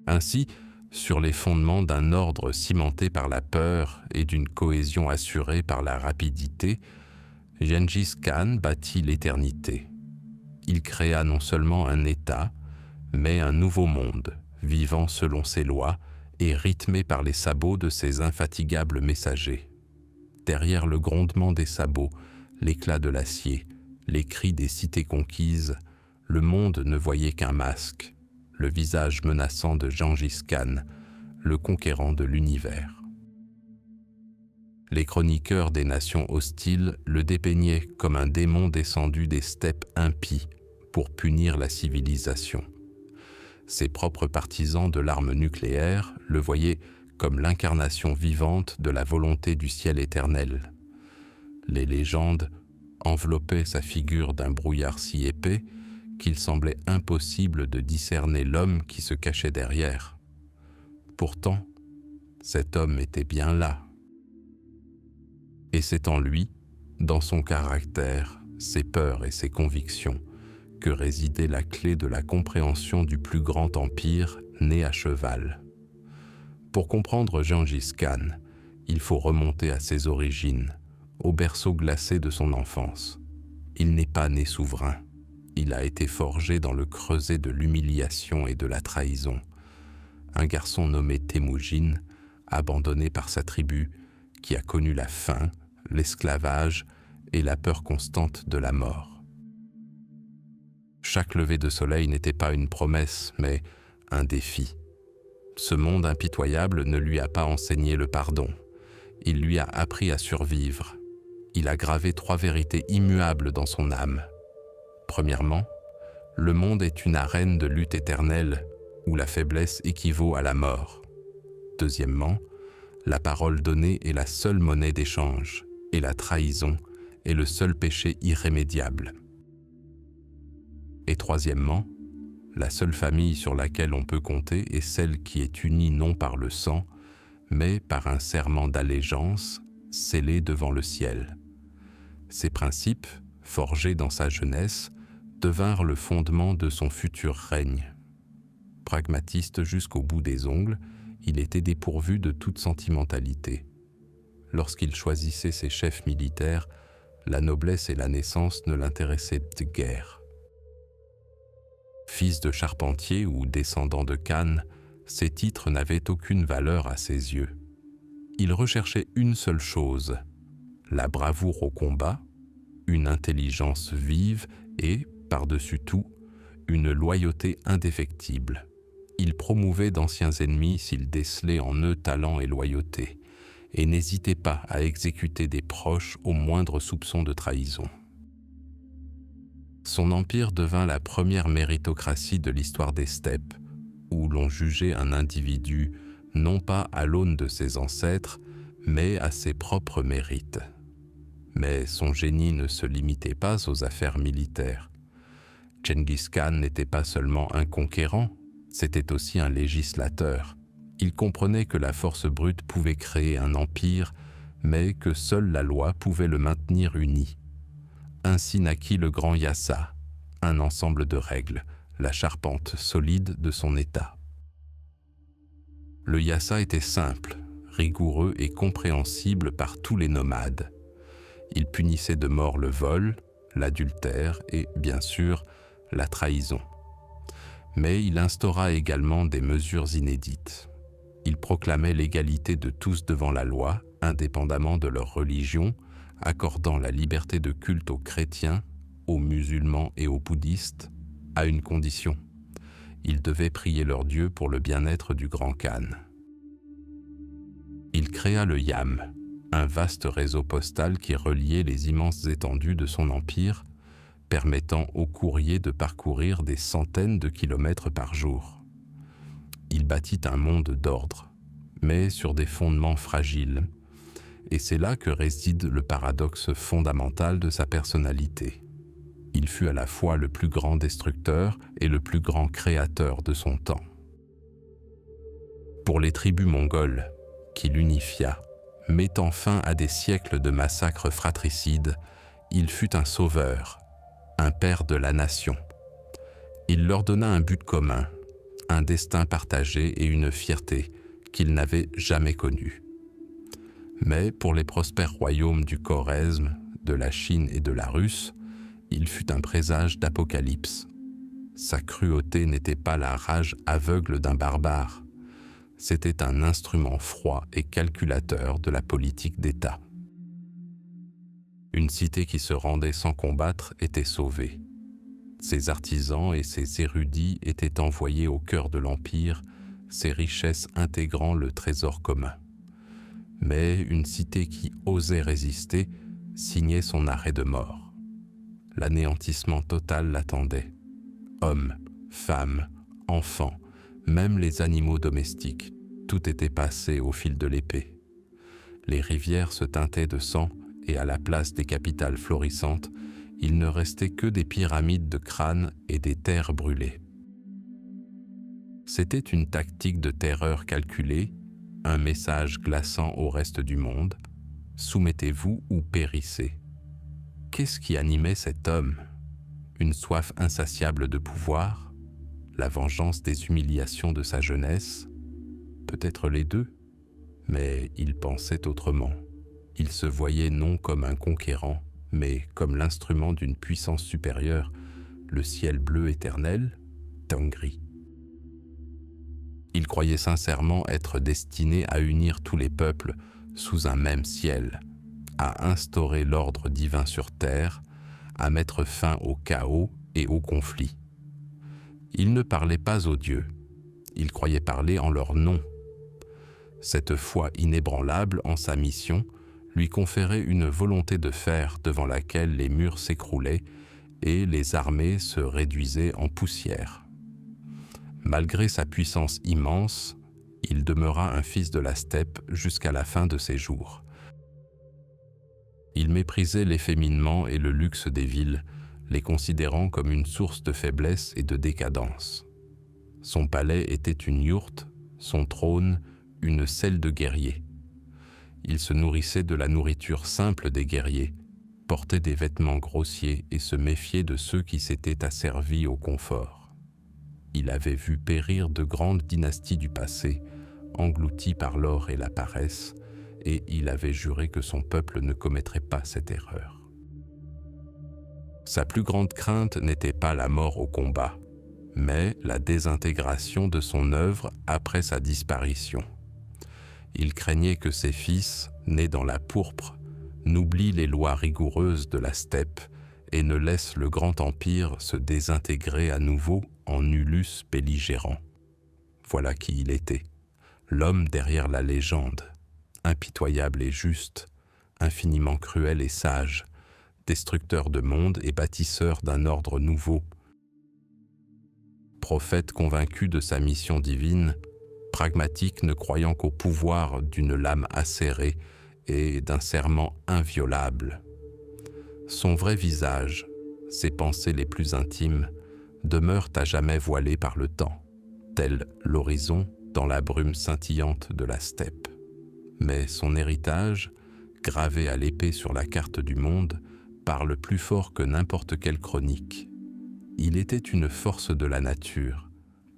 Ainsi, sur les fondements d'un ordre cimenté par la peur et d'une cohésion assurée par la rapidité, Gengis Khan bâtit l'éternité. Il créa non seulement un État, mais un nouveau monde, vivant selon ses lois et rythmé par les sabots de ses infatigables messagers. Derrière le grondement des sabots, l'éclat de l'acier, les cris des cités conquises, le monde ne voyait qu'un masque, le visage menaçant de Gengis Khan, le conquérant de l'univers. Les chroniqueurs des nations hostiles le dépeignaient comme un démon descendu des steppes impies pour punir la civilisation. Ses propres partisans de l'arme nucléaire le voyaient comme l'incarnation vivante de la volonté du ciel éternel. Les légendes enveloppaient sa figure d'un brouillard si épais qu'il semblait impossible de discerner l'homme qui se cachait derrière. Pourtant, cet homme était bien là. Et c'est en lui, dans son caractère, ses peurs et ses convictions, que résidait la clé de la compréhension du plus grand empire né à cheval. Pour comprendre Gengis Khan, il faut remonter à ses origines, au berceau glacé de son enfance. Il n'est pas né souverain. Il a été forgé dans le creuset de l'humiliation et de la trahison. Un garçon nommé Temujin, abandonné par sa tribu, qui a connu la faim, l'esclavage et la peur constante de la mort. Chaque lever de soleil n'était pas une promesse, mais un défi. Ce monde impitoyable ne lui a pas enseigné le pardon. Il lui a appris à survivre. Il a gravé 3 vérités immuables dans son âme. Premièrement, le monde est une arène de lutte éternelle où la faiblesse équivaut à la mort. Deuxièmement, la parole donnée est la seule monnaie d'échange et la trahison est le seul péché irrémédiable. Et troisièmement, la seule famille sur laquelle on peut compter est celle qui est unie non par le sang, mais par un serment d'allégeance scellé devant le ciel. Ces principes, forgés dans sa jeunesse, devinrent le fondement de son futur règne. Pragmatiste jusqu'au bout des ongles, il était dépourvu de toute sentimentalité. Lorsqu'il choisissait ses chefs militaires, la noblesse et la naissance ne l'intéressaient guère. Fils de charpentier ou descendant de Khan, ces titres n'avaient aucune valeur à ses yeux. Il recherchait une seule chose, la bravoure au combat, une intelligence vive et, par-dessus tout, une loyauté indéfectible. Il promouvait d'anciens ennemis s'il décelait en eux talent et loyauté, et n'hésitait pas à exécuter des proches au moindre soupçon de trahison. Son empire devint la première méritocratie de l'histoire des steppes, où l'on jugeait un individu non pas à l'aune de ses ancêtres, mais à ses propres mérites. Mais son génie ne se limitait pas aux affaires militaires. Genghis Khan n'était pas seulement un conquérant, c'était aussi un législateur. Il comprenait que la force brute pouvait créer un empire, mais que seule la loi pouvait le maintenir uni. Ainsi naquit le grand Yassa, un ensemble de règles, la charpente solide de son État. Le Yassa était simple, rigoureux et compréhensible par tous les nomades. Il punissait de mort le vol, l'adultère et, bien sûr, la trahison. Mais il instaura également des mesures inédites. Il proclamait l'égalité de tous devant la loi, indépendamment de leur religion, accordant la liberté de culte aux chrétiens, aux musulmans et aux bouddhistes, à une condition. Ils devaient prier leur Dieu pour le bien-être du grand Khan. Il créa le Yam, un vaste réseau postal qui reliait les immenses étendues de son empire, permettant aux courriers de parcourir des centaines de kilomètres par jour. Il bâtit un monde d'ordre, mais sur des fondements fragiles, et c'est là que réside le paradoxe fondamental de sa personnalité. Il fut à la fois le plus grand destructeur et le plus grand créateur de son temps. Pour les tribus mongoles, qu'il unifia, mettant fin à des siècles de massacres fratricides, il fut un sauveur, un père de la nation. Il leur donna un but commun, un destin partagé et une fierté qu'ils n'avaient jamais connue. Mais pour les prospères royaumes du Khwarezm, de la Chine et de la Russe, il fut un présage d'apocalypse. Sa cruauté n'était pas la rage aveugle d'un barbare, c'était un instrument froid et calculateur de la politique d'État. Une cité qui se rendait sans combattre était sauvée. Ses artisans et ses érudits étaient envoyés au cœur de l'Empire, ses richesses intégrant le trésor commun. Mais une cité qui osait résister signait son arrêt de mort. L'anéantissement total l'attendait. Hommes, femmes, enfants, même les animaux domestiques, tout était passé au fil de l'épée. Les rivières se teintaient de sang et à la place des capitales florissantes, il ne restait que des pyramides de crânes et des terres brûlées. C'était une tactique de terreur calculée, un message glaçant au reste du monde. Soumettez-vous ou périssez. Qu'est-ce qui animait cet homme? Une soif insatiable de pouvoir? La vengeance des humiliations de sa jeunesse? Peut-être les deux, mais il pensait autrement. Il se voyait non comme un conquérant, mais comme l'instrument d'une puissance supérieure, le ciel bleu éternel, Tengri. Il croyait sincèrement être destiné à unir tous les peuples sous un même ciel, à instaurer l'ordre divin sur terre, à mettre fin au chaos et au conflit. Il ne parlait pas aux dieux, il croyait parler en leur nom. Cette foi inébranlable en sa mission lui conférait une volonté de fer devant laquelle les murs s'écroulaient et les armées se réduisaient en poussière. Malgré sa puissance immense, il demeura un fils de la steppe jusqu'à la fin de ses jours. Il méprisait l'efféminement et le luxe des villes, les considérant comme une source de faiblesse et de décadence. Son palais était une yourte, son trône, une selle de guerrier. Il se nourrissait de la nourriture simple des guerriers, portait des vêtements grossiers et se méfiait de ceux qui s'étaient asservis au confort. Il avait vu périr de grandes dynasties du passé, englouties par l'or et la paresse, et il avait juré que son peuple ne commettrait pas cette erreur. Sa plus grande crainte n'était pas la mort au combat, mais la désintégration de son œuvre après sa disparition. Il craignait que ses fils, nés dans la pourpre, n'oublie les lois rigoureuses de la steppe et ne laisse le grand empire se désintégrer à nouveau en Ulus belligérant. Voilà qui il était, l'homme derrière la légende, impitoyable et juste, infiniment cruel et sage, destructeur de monde et bâtisseur d'un ordre nouveau. Prophète convaincu de sa mission divine, pragmatique ne croyant qu'au pouvoir d'une lame acérée et d'un serment inviolable. Son vrai visage, ses pensées les plus intimes, demeurent à jamais voilées par le temps, tel l'horizon dans la brume scintillante de la steppe. Mais son héritage, gravé à l'épée sur la carte du monde, parle plus fort que n'importe quelle chronique. Il était une force de la nature,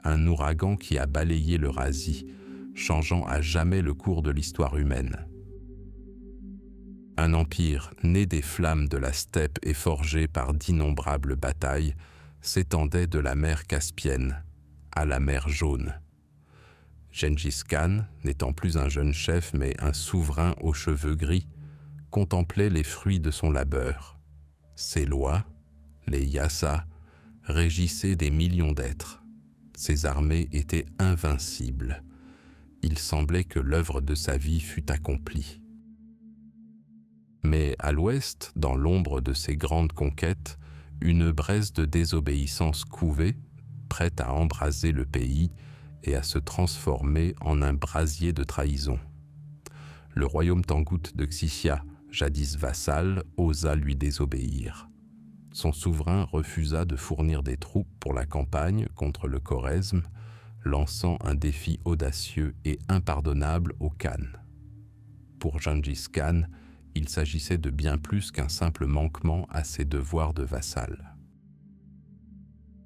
un ouragan qui a balayé l'Eurasie, changeant à jamais le cours de l'histoire humaine. Un empire né des flammes de la steppe et forgé par d'innombrables batailles s'étendait de la mer Caspienne à la mer Jaune. Gengis Khan, n'étant plus un jeune chef mais un souverain aux cheveux gris, contemplait les fruits de son labeur. Ses lois, les yassa, régissaient des millions d'êtres. Ses armées étaient invincibles. Il semblait que l'œuvre de sa vie fût accomplie. Mais à l'ouest, dans l'ombre de ses grandes conquêtes, une braise de désobéissance couvait, prête à embraser le pays et à se transformer en un brasier de trahison. Le royaume tangoute de Xixia, jadis vassal, osa lui désobéir. Son souverain refusa de fournir des troupes pour la campagne contre le Khorezm, lançant un défi audacieux et impardonnable au Khan. Pour Gengis Khan, il s'agissait de bien plus qu'un simple manquement à ses devoirs de vassal.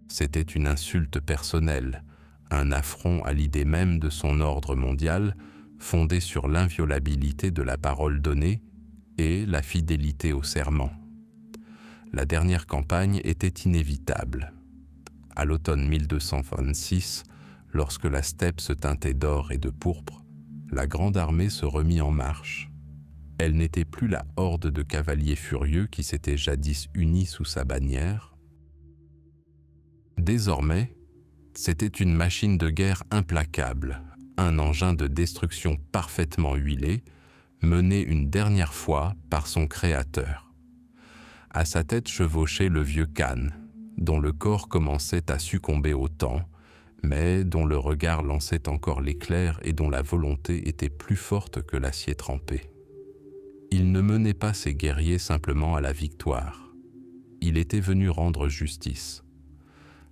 C'était une insulte personnelle, un affront à l'idée même de son ordre mondial, fondé sur l'inviolabilité de la parole donnée et la fidélité au serment. La dernière campagne était inévitable. À l'automne 1226, lorsque la steppe se teintait d'or et de pourpre, la grande armée se remit en marche. Elle n'était plus la horde de cavaliers furieux qui s'étaient jadis unis sous sa bannière. Désormais, c'était une machine de guerre implacable, un engin de destruction parfaitement huilé, mené une dernière fois par son créateur. À sa tête chevauchait le vieux Khan, dont le corps commençait à succomber au temps, mais dont le regard lançait encore l'éclair et dont la volonté était plus forte que l'acier trempé. Il ne menait pas ses guerriers simplement à la victoire. Il était venu rendre justice.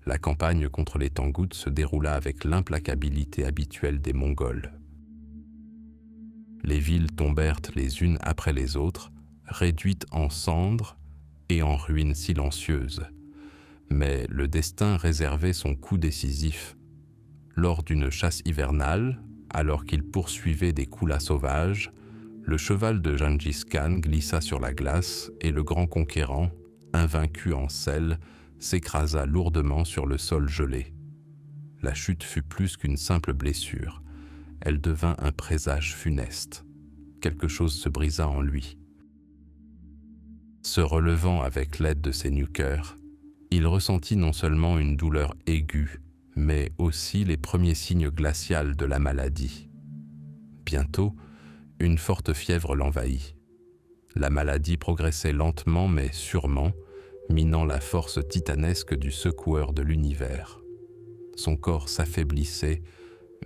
La campagne contre les Tangoutes se déroula avec l'implacabilité habituelle des Mongols. Les villes tombèrent les unes après les autres, réduites en cendres et en ruines silencieuses. Mais le destin réservait son coup décisif. Lors d'une chasse hivernale, alors qu'il poursuivait des koulas sauvages, le cheval de Gengis Khan glissa sur la glace et le grand conquérant, invaincu en selle, s'écrasa lourdement sur le sol gelé. La chute fut plus qu'une simple blessure. Elle devint un présage funeste. Quelque chose se brisa en lui. Se relevant avec l'aide de ses nuqueurs, il ressentit non seulement une douleur aiguë, mais aussi les premiers signes glacials de la maladie. Bientôt, une forte fièvre l'envahit. La maladie progressait lentement mais sûrement, minant la force titanesque du secoueur de l'univers. Son corps s'affaiblissait,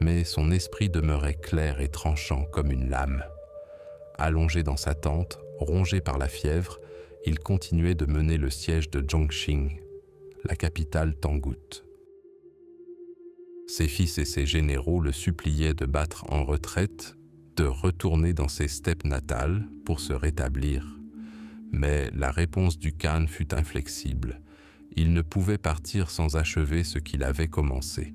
mais son esprit demeurait clair et tranchant comme une lame. Allongé dans sa tente, rongé par la fièvre, il continuait de mener le siège de Zhongxing, la capitale tangoute. Ses fils et ses généraux le suppliaient de battre en retraite, de retourner dans ses steppes natales pour se rétablir. Mais la réponse du Khan fut inflexible. Il ne pouvait partir sans achever ce qu'il avait commencé.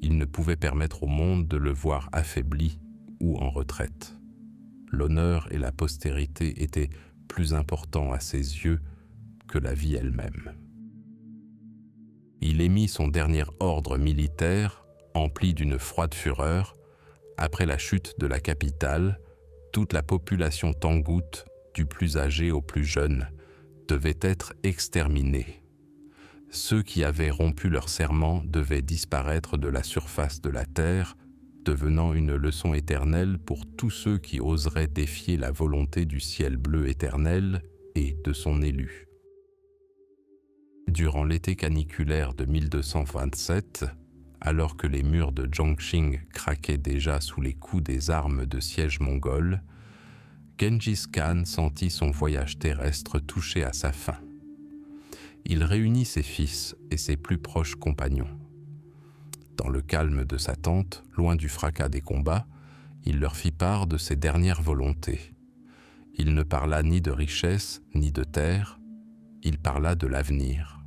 Il ne pouvait permettre au monde de le voir affaibli ou en retraite. L'honneur et la postérité étaient plus importants à ses yeux que la vie elle-même. Il émit son dernier ordre militaire, empli d'une froide fureur. Après la chute de la capitale, toute la population tangoute du plus âgé au plus jeune, devaient être exterminés. Ceux qui avaient rompu leur serment devaient disparaître de la surface de la terre, devenant une leçon éternelle pour tous ceux qui oseraient défier la volonté du ciel bleu éternel et de son élu. Durant l'été caniculaire de 1227, alors que les murs de Zhongqing craquaient déjà sous les coups des armes de siège mongoles, Gengis Khan sentit son voyage terrestre toucher à sa fin. Il réunit ses fils et ses plus proches compagnons. Dans le calme de sa tente, loin du fracas des combats, il leur fit part de ses dernières volontés. Il ne parla ni de richesse ni de terre, il parla de l'avenir.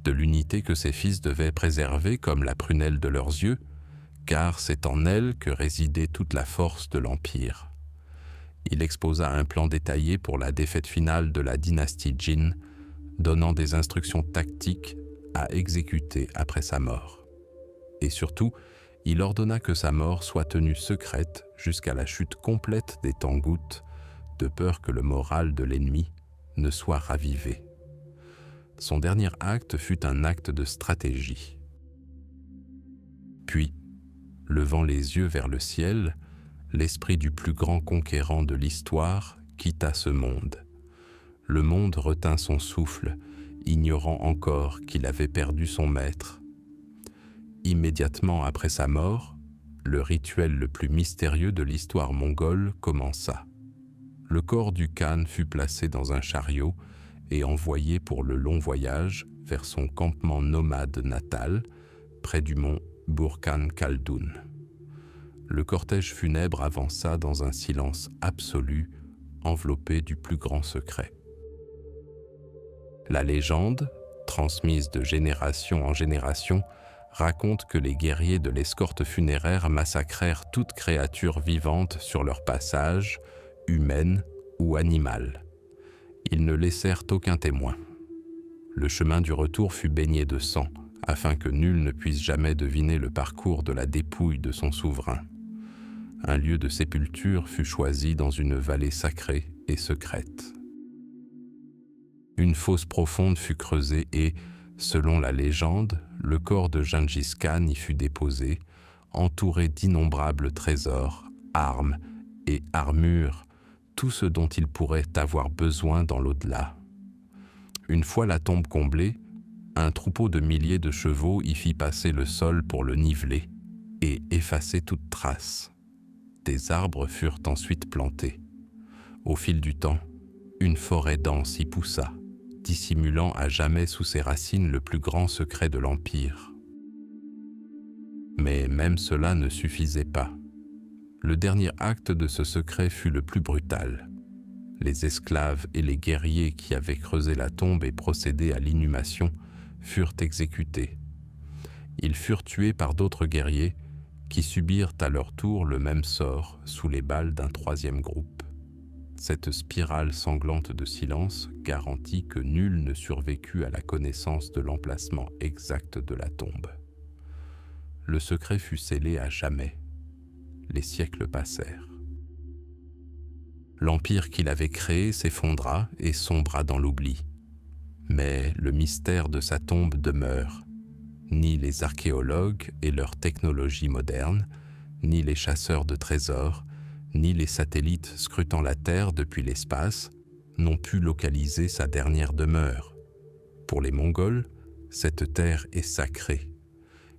De l'unité que ses fils devaient préserver comme la prunelle de leurs yeux, car c'est en elle que résidait toute la force de l'Empire. Il exposa un plan détaillé pour la défaite finale de la dynastie Jin, donnant des instructions tactiques à exécuter après sa mort. Et surtout, il ordonna que sa mort soit tenue secrète jusqu'à la chute complète des Tangut, de peur que le moral de l'ennemi ne soit ravivé. Son dernier acte fut un acte de stratégie. Puis, levant les yeux vers le ciel, l'esprit du plus grand conquérant de l'histoire quitta ce monde. Le monde retint son souffle, ignorant encore qu'il avait perdu son maître. Immédiatement après sa mort, le rituel le plus mystérieux de l'histoire mongole commença. Le corps du Khan fut placé dans un chariot et envoyé pour le long voyage vers son campement nomade natal, près du mont Burkhan Khaldun. Le cortège funèbre avança dans un silence absolu, enveloppé du plus grand secret. La légende, transmise de génération en génération, raconte que les guerriers de l'escorte funéraire massacrèrent toute créature vivante sur leur passage, humaine ou animale. Ils ne laissèrent aucun témoin. Le chemin du retour fut baigné de sang, afin que nul ne puisse jamais deviner le parcours de la dépouille de son souverain. Un lieu de sépulture fut choisi dans une vallée sacrée et secrète. Une fosse profonde fut creusée et, selon la légende, le corps de Gengis Khan y fut déposé, entouré d'innombrables trésors, armes et armures, tout ce dont il pourrait avoir besoin dans l'au-delà. Une fois la tombe comblée, un troupeau de milliers de chevaux y fit passer le sol pour le niveler et effacer toute trace. Des arbres furent ensuite plantés. Au fil du temps, une forêt dense y poussa, dissimulant à jamais sous ses racines le plus grand secret de l'Empire. Mais même cela ne suffisait pas. Le dernier acte de ce secret fut le plus brutal. Les esclaves et les guerriers qui avaient creusé la tombe et procédé à l'inhumation furent exécutés. Ils furent tués par d'autres guerriers qui subirent à leur tour le même sort sous les balles d'un troisième groupe. Cette spirale sanglante de silence garantit que nul ne survécut à la connaissance de l'emplacement exact de la tombe. Le secret fut scellé à jamais. Les siècles passèrent. L'empire qu'il avait créé s'effondra et sombra dans l'oubli. Mais le mystère de sa tombe demeure. Ni les archéologues et leur technologie moderne, ni les chasseurs de trésors, ni les satellites scrutant la Terre depuis l'espace n'ont pu localiser sa dernière demeure. Pour les Mongols, cette terre est sacrée.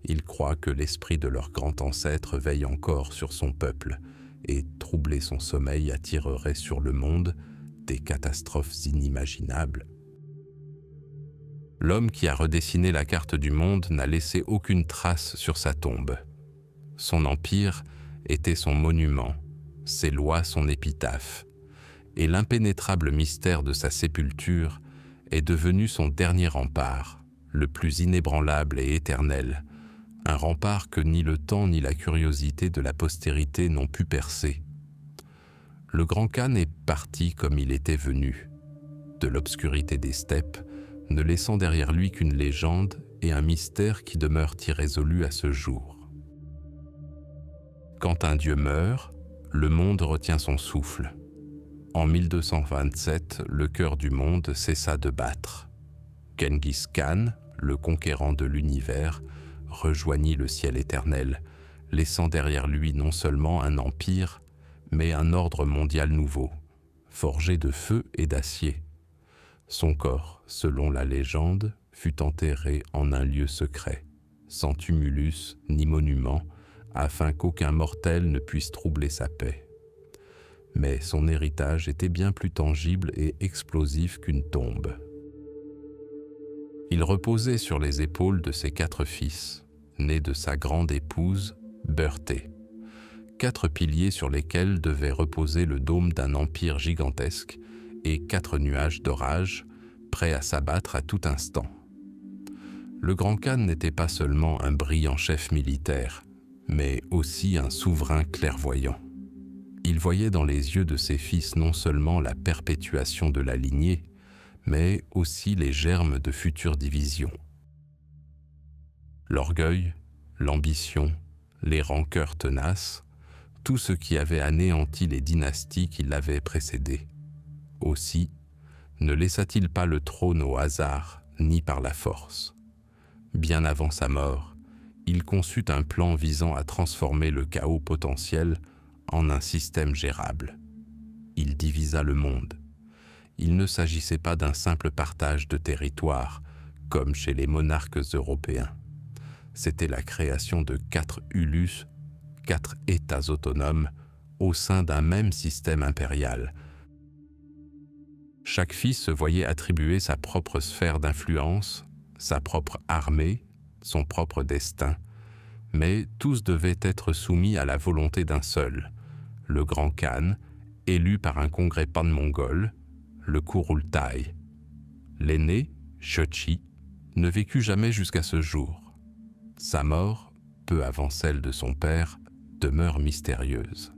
Ils croient que l'esprit de leur grand ancêtre veille encore sur son peuple et troubler son sommeil attirerait sur le monde des catastrophes inimaginables. L'homme qui a redessiné la carte du monde n'a laissé aucune trace sur sa tombe. Son empire était son monument, ses lois son épitaphe, et l'impénétrable mystère de sa sépulture est devenu son dernier rempart, le plus inébranlable et éternel, un rempart que ni le temps ni la curiosité de la postérité n'ont pu percer. Le grand Khan est parti comme il était venu, de l'obscurité des steppes, ne laissant derrière lui qu'une légende et un mystère qui demeurent irrésolus à ce jour. Quand un dieu meurt, le monde retient son souffle. En 1227, le cœur du monde cessa de battre. Genghis Khan, le conquérant de l'univers, rejoignit le ciel éternel, laissant derrière lui non seulement un empire, mais un ordre mondial nouveau, forgé de feu et d'acier. Son corps, selon la légende, fut enterré en un lieu secret, sans tumulus ni monument, afin qu'aucun mortel ne puisse troubler sa paix. Mais son héritage était bien plus tangible et explosif qu'une tombe. Il reposait sur les épaules de ses 4 fils, nés de sa grande épouse, Beurté. 4 piliers sur lesquels devait reposer le dôme d'un empire gigantesque et 4 nuages d'orage, prêts à s'abattre à tout instant. Le grand Khan n'était pas seulement un brillant chef militaire, mais aussi un souverain clairvoyant. Il voyait dans les yeux de ses fils non seulement la perpétuation de la lignée, mais aussi les germes de futures divisions. L'orgueil, l'ambition, les rancœurs tenaces, tout ce qui avait anéanti les dynasties qui l'avaient précédé. Aussi, ne laissa-t-il pas le trône au hasard, ni par la force. Bien avant sa mort, il conçut un plan visant à transformer le chaos potentiel en un système gérable. Il divisa le monde. Il ne s'agissait pas d'un simple partage de territoire, comme chez les monarques européens. C'était la création de 4 ulus, 4 États autonomes, au sein d'un même système impérial. Chaque fils se voyait attribuer sa propre sphère d'influence, sa propre armée, son propre destin, mais tous devaient être soumis à la volonté d'un seul, le grand Khan, élu par un congrès pan-mongol, le Kurultai. L'aîné, Shochi, ne vécut jamais jusqu'à ce jour. Sa mort, peu avant celle de son père, demeure mystérieuse.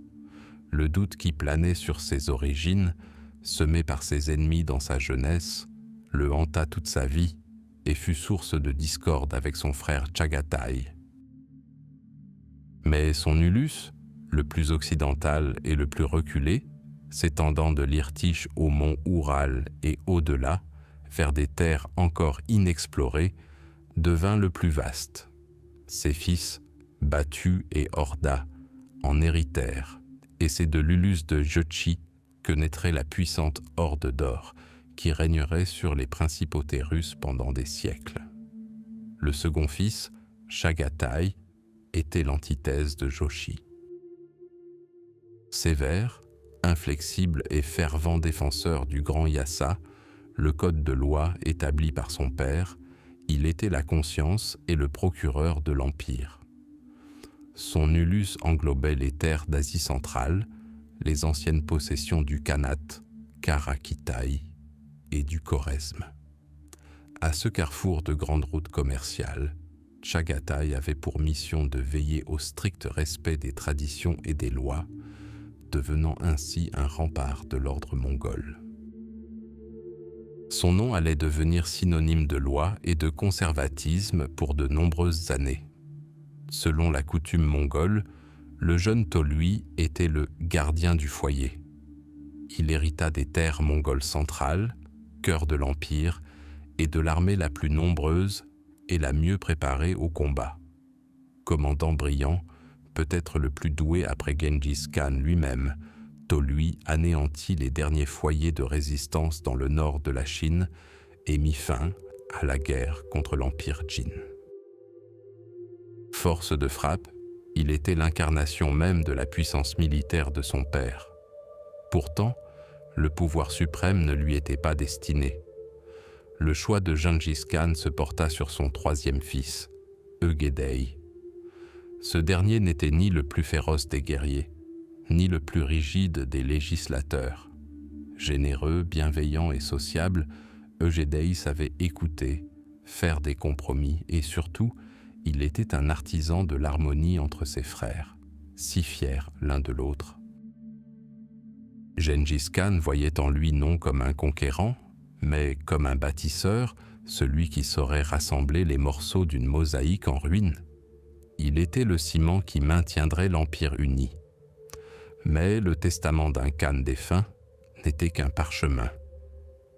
Le doute qui planait sur ses origines, semé par ses ennemis dans sa jeunesse, le hanta toute sa vie et fut source de discorde avec son frère Chagatai. Mais son ulus, le plus occidental et le plus reculé, s'étendant de l'Irtych au mont Oural et au-delà, vers des terres encore inexplorées, devint le plus vaste. Ses fils, Batu et Horda, en héritèrent, et c'est de l'ulus de Jochi que naîtrait la puissante Horde d'Or, qui régnerait sur les principautés russes pendant des siècles. Le second fils, Chagatai, était l'antithèse de Jochi. Sévère, inflexible et fervent défenseur du grand Yassa, le code de loi établi par son père, il était la conscience et le procureur de l'Empire. Son ulus englobait les terres d'Asie centrale, les anciennes possessions du Khanat, Karakitai et du Khorezm. À ce carrefour de grandes routes commerciales, Chagatai avait pour mission de veiller au strict respect des traditions et des lois, devenant ainsi un rempart de l'ordre mongol. Son nom allait devenir synonyme de loi et de conservatisme pour de nombreuses années. Selon la coutume mongole, le jeune Tolui était le gardien du foyer. Il hérita des terres mongoles centrales, cœur de l'empire, et de l'armée la plus nombreuse et la mieux préparée au combat. Commandant brillant, peut-être le plus doué après Genghis Khan lui-même, Tolui anéantit les derniers foyers de résistance dans le nord de la Chine et mit fin à la guerre contre l'Empire Jin. Force de frappe, il était l'incarnation même de la puissance militaire de son père. Pourtant, le pouvoir suprême ne lui était pas destiné. Le choix de Gengis Khan se porta sur son 3e fils, Ögedei. Ce dernier n'était ni le plus féroce des guerriers, ni le plus rigide des législateurs. Généreux, bienveillant et sociable, Ögedei savait écouter, faire des compromis et surtout, il était un artisan de l'harmonie entre ses frères, si fiers l'un de l'autre. Gengis Khan voyait en lui non comme un conquérant, mais comme un bâtisseur, celui qui saurait rassembler les morceaux d'une mosaïque en ruine. Il était le ciment qui maintiendrait l'Empire uni. Mais le testament d'un Khan défunt n'était qu'un parchemin.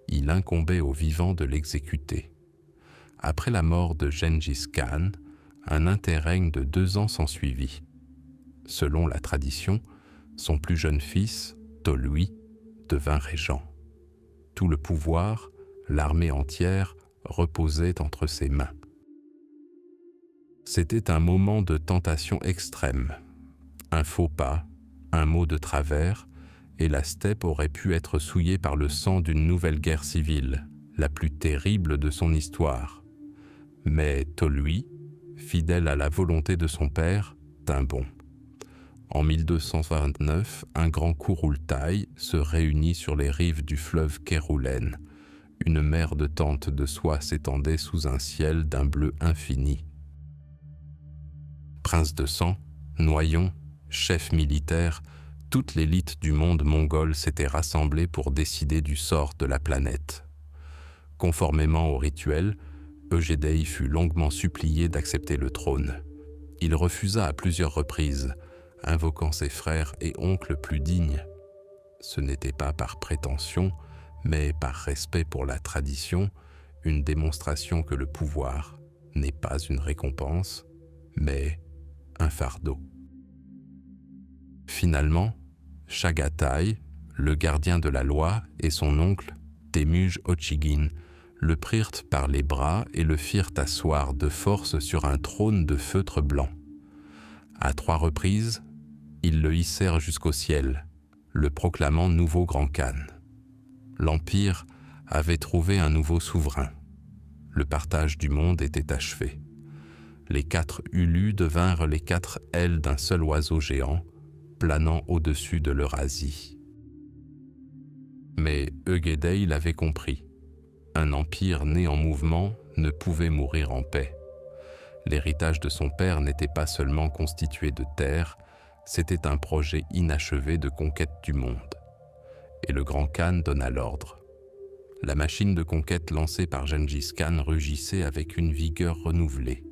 Il incombait aux vivants de l'exécuter. Après la mort de Gengis Khan, un interrègne de 2 ans s'ensuivit. Selon la tradition, son plus jeune fils, Tolui, devint régent. Tout le pouvoir, l'armée entière, reposait entre ses mains. C'était un moment de tentation extrême. Un faux pas, un mot de travers, et la steppe aurait pu être souillée par le sang d'une nouvelle guerre civile, la plus terrible de son histoire. Mais Tolui, fidèle à la volonté de son père, tint bon. En 1229, un grand Kurultaï se réunit sur les rives du fleuve Kéroulen. Une mer de tentes de soie s'étendait sous un ciel d'un bleu infini. Prince de sang, noyon, chef militaire, toute l'élite du monde mongol s'était rassemblée pour décider du sort de la planète. Conformément au rituel, Eugédei fut longuement supplié d'accepter le trône. Il refusa à plusieurs reprises, invoquant ses frères et oncles plus dignes. Ce n'était pas par prétention, mais par respect pour la tradition, une démonstration que le pouvoir n'est pas une récompense, mais un fardeau. Finalement, Chagatai, le gardien de la loi, et son oncle, Temüj Ochigin, le prirent par les bras et le firent asseoir de force sur un trône de feutre blanc. À 3 reprises, ils le hissèrent jusqu'au ciel, le proclamant nouveau grand Khan. L'Empire avait trouvé un nouveau souverain. Le partage du monde était achevé. Les 4 Ulus devinrent les 4 ailes d'un seul oiseau géant, planant au-dessus de l'Eurasie. Mais Eugédei l'avait compris. Un empire né en mouvement ne pouvait mourir en paix. L'héritage de son père n'était pas seulement constitué de terre, c'était un projet inachevé de conquête du monde. Et le grand Khan donna l'ordre. La machine de conquête lancée par Gengis Khan rugissait avec une vigueur renouvelée.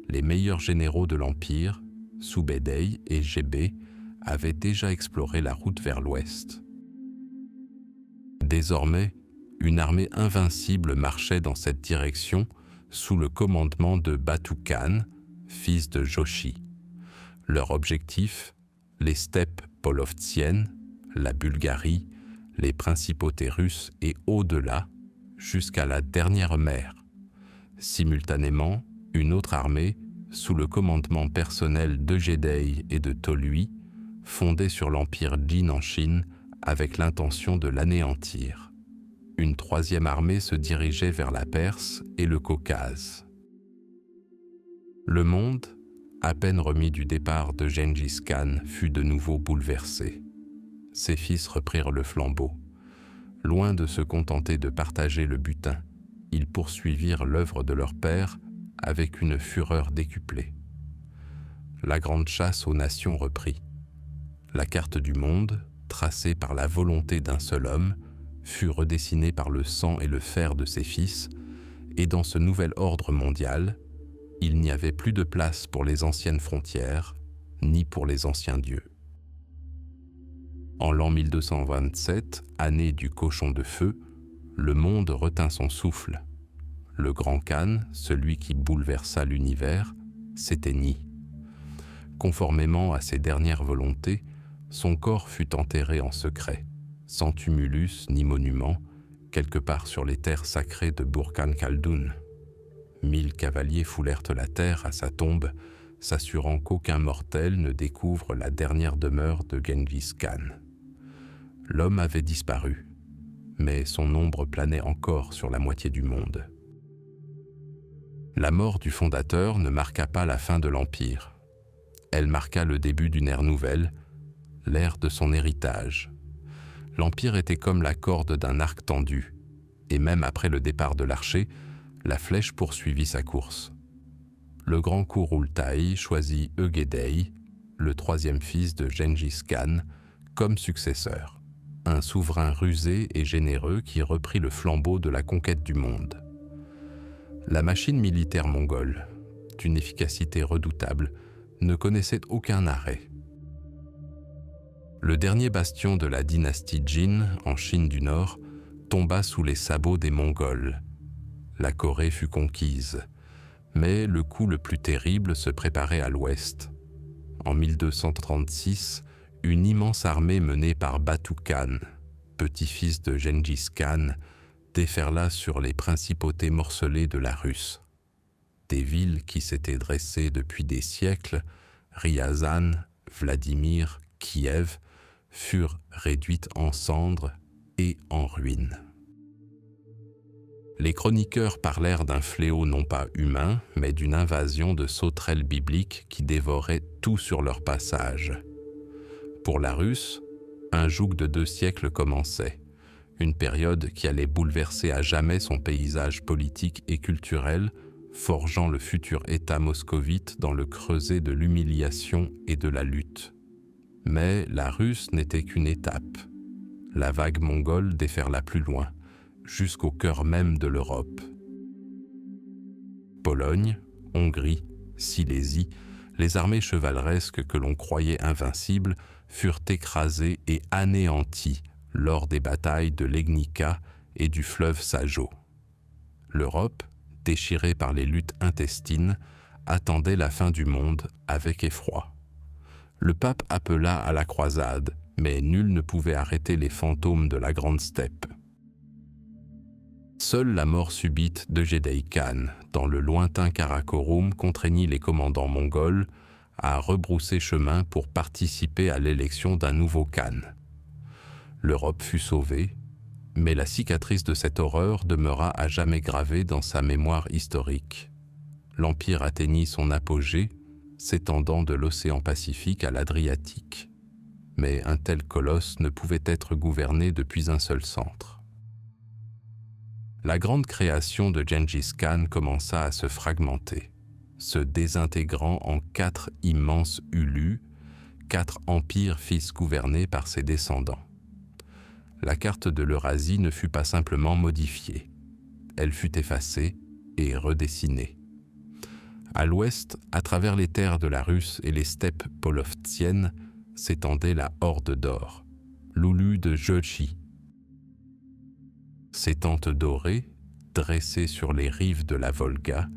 Les meilleurs généraux de l'Empire, Subedei et Gébé, avaient déjà exploré la route vers l'ouest. Désormais, une armée invincible marchait dans cette direction sous le commandement de Batu Khan, fils de Jochi. Leur objectif, les steppes polovtsiennes, la Bulgarie, les principautés russes et au-delà, jusqu'à la dernière mer. Simultanément, une autre armée, sous le commandement personnel d'Eugédei et de Tolui, fondait sur l'empire Jin en Chine avec l'intention de l'anéantir. Une 3e armée se dirigeait vers la Perse et le Caucase. Le monde, à peine remis du départ de Gengis Khan, fut de nouveau bouleversé. Ses fils reprirent le flambeau. Loin de se contenter de partager le butin, ils poursuivirent l'œuvre de leur père avec une fureur décuplée. La grande chasse aux nations reprit. La carte du monde, tracée par la volonté d'un seul homme, fut redessinée par le sang et le fer de ses fils, et dans ce nouvel ordre mondial, il n'y avait plus de place pour les anciennes frontières, ni pour les anciens dieux. En l'an 1227, année du cochon de feu, le monde retint son souffle. Le grand Khan, celui qui bouleversa l'univers, s'éteignit. Conformément à ses dernières volontés, son corps fut enterré en secret, sans tumulus ni monument, quelque part sur les terres sacrées de Burkan Khaldoun. 1000 cavaliers foulèrent la terre à sa tombe, s'assurant qu'aucun mortel ne découvre la dernière demeure de Gengis Khan. L'homme avait disparu, mais son ombre planait encore sur la moitié du monde. La mort du fondateur ne marqua pas la fin de l'Empire. Elle marqua le début d'une ère nouvelle, l'ère de son héritage. L'Empire était comme la corde d'un arc tendu, et même après le départ de l'archer, la flèche poursuivit sa course. Le grand Kurultaï choisit Eugédei, le 3e fils de Gengis Khan, comme successeur, un souverain rusé et généreux qui reprit le flambeau de la conquête du monde. La machine militaire mongole, d'une efficacité redoutable, ne connaissait aucun arrêt. Le dernier bastion de la dynastie Jin, en Chine du Nord, tomba sous les sabots des Mongols. La Corée fut conquise, mais le coup le plus terrible se préparait à l'ouest. En 1236, une immense armée menée par Batu Khan, petit-fils de Gengis Khan, déferla sur les principautés morcelées de la Russe. Des villes qui s'étaient dressées depuis des siècles, Ryazan, Vladimir, Kiev, furent réduites en cendres et en ruines. Les chroniqueurs parlèrent d'un fléau non pas humain, mais d'une invasion de sauterelles bibliques qui dévoraient tout sur leur passage. Pour la Russe, un joug de 2 siècles commençait, une période qui allait bouleverser à jamais son paysage politique et culturel, forgeant le futur État moscovite dans le creuset de l'humiliation et de la lutte. Mais la Russe n'était qu'une étape. La vague mongole déferla plus loin, jusqu'au cœur même de l'Europe. Pologne, Hongrie, Silésie, les armées chevaleresques que l'on croyait invincibles furent écrasées et anéanties lors des batailles de Legnica et du fleuve Sajo. L'Europe, déchirée par les luttes intestines, attendait la fin du monde avec effroi. Le pape appela à la croisade, mais nul ne pouvait arrêter les fantômes de la Grande Steppe. Seule la mort subite de Gédéï Khan, dans le lointain Karakorum, contraignit les commandants mongols à rebrousser chemin pour participer à l'élection d'un nouveau Khan. L'Europe fut sauvée, mais la cicatrice de cette horreur demeura à jamais gravée dans sa mémoire historique. L'Empire atteignit son apogée, s'étendant de l'océan Pacifique à l'Adriatique. Mais un tel colosse ne pouvait être gouverné depuis un seul centre. La grande création de Gengis Khan commença à se fragmenter, se désintégrant en 4 immenses ulus, 4 empires fils gouvernés par ses descendants. La carte de l'Eurasie ne fut pas simplement modifiée, elle fut effacée et redessinée. À l'ouest, à travers les terres de la Russe et les steppes polovtsiennes, s'étendait la Horde d'Or, l'Oulu de Jochi. Ces tentes dorées, dressées sur les rives de la Volga,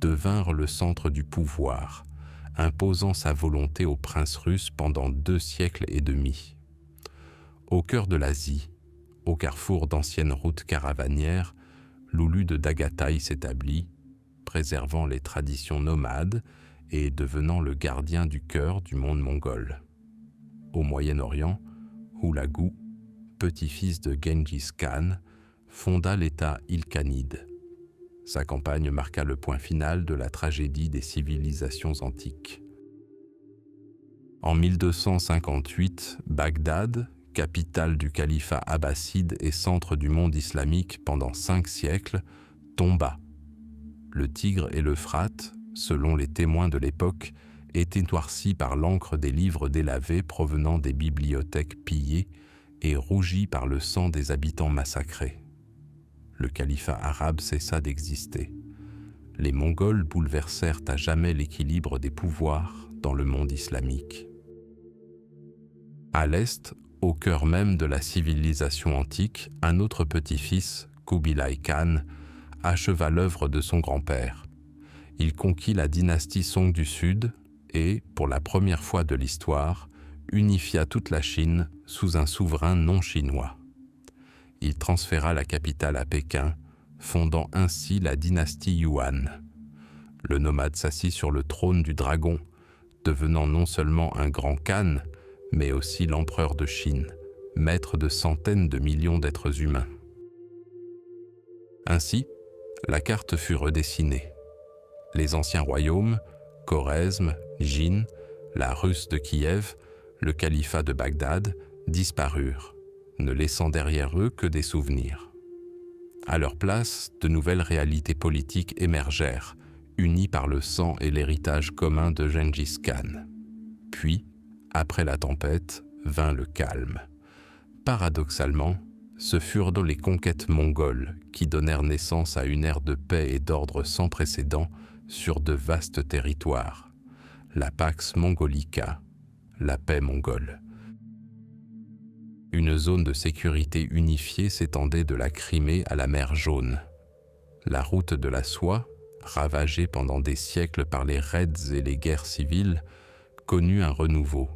devinrent le centre du pouvoir, imposant sa volonté aux princes russes pendant 2 siècles et demi. Au cœur de l'Asie, au carrefour d'anciennes routes caravanières, l'Oulu de Dagatai s'établit, préservant les traditions nomades et devenant le gardien du cœur du monde mongol. Au Moyen-Orient, Hulagu, petit-fils de Gengis Khan, fonda l'État ilkhanide. Sa campagne marqua le point final de la tragédie des civilisations antiques. En 1258, Bagdad, capitale du califat abbasside et centre du monde islamique pendant 5 siècles, tomba. Le Tigre et l'Euphrate, selon les témoins de l'époque, étaient noircis par l'encre des livres délavés provenant des bibliothèques pillées et rougis par le sang des habitants massacrés. Le califat arabe cessa d'exister. Les Mongols bouleversèrent à jamais l'équilibre des pouvoirs dans le monde islamique. À l'est, au cœur même de la civilisation antique, un autre petit-fils, Kubilai Khan, acheva l'œuvre de son grand-père. Il conquit la dynastie Song du Sud et, pour la première fois de l'histoire, unifia toute la Chine sous un souverain non chinois. Il transféra la capitale à Pékin, fondant ainsi la dynastie Yuan. Le nomade s'assit sur le trône du dragon, devenant non seulement un grand Khan, mais aussi l'empereur de Chine, maître de centaines de millions d'êtres humains. Ainsi, la carte fut redessinée. Les anciens royaumes, Khorezm, Jin, la Russe de Kiev, le califat de Bagdad, disparurent, ne laissant derrière eux que des souvenirs. À leur place, de nouvelles réalités politiques émergèrent, unies par le sang et l'héritage commun de Gengis Khan. Puis, après la tempête, vint le calme. Paradoxalement, ce furent les conquêtes mongoles qui donnèrent naissance à une ère de paix et d'ordre sans précédent sur de vastes territoires, la Pax Mongolica, la paix mongole. Une zone de sécurité unifiée s'étendait de la Crimée à la mer Jaune. La route de la soie, ravagée pendant des siècles par les raids et les guerres civiles, connut un renouveau.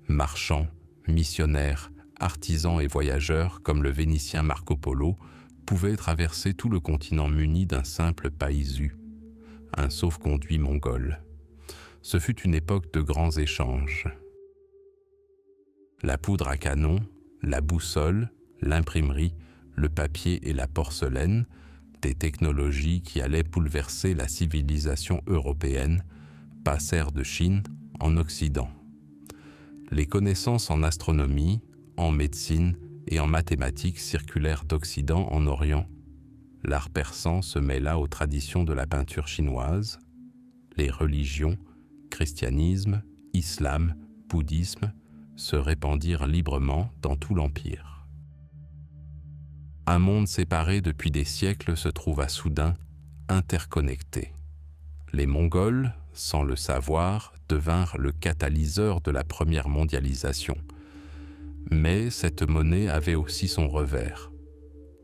Marchands, missionnaires, artisans et voyageurs comme le Vénitien Marco Polo pouvaient traverser tout le continent munis d'un simple païsu, un sauf-conduit mongol. Ce fut une époque de grands échanges. La poudre à canon, la boussole, l'imprimerie, le papier et la porcelaine, des technologies qui allaient bouleverser la civilisation européenne, passèrent de Chine en Occident. Les connaissances en astronomie, en médecine et en mathématiques circulèrent d'Occident en Orient. L'art persan se mêla aux traditions de la peinture chinoise. Les religions, christianisme, islam, bouddhisme, se répandirent librement dans tout l'Empire. Un monde séparé depuis des siècles se trouva soudain interconnecté. Les Mongols, sans le savoir, devinrent le catalyseur de la première mondialisation. Mais cette monnaie avait aussi son revers.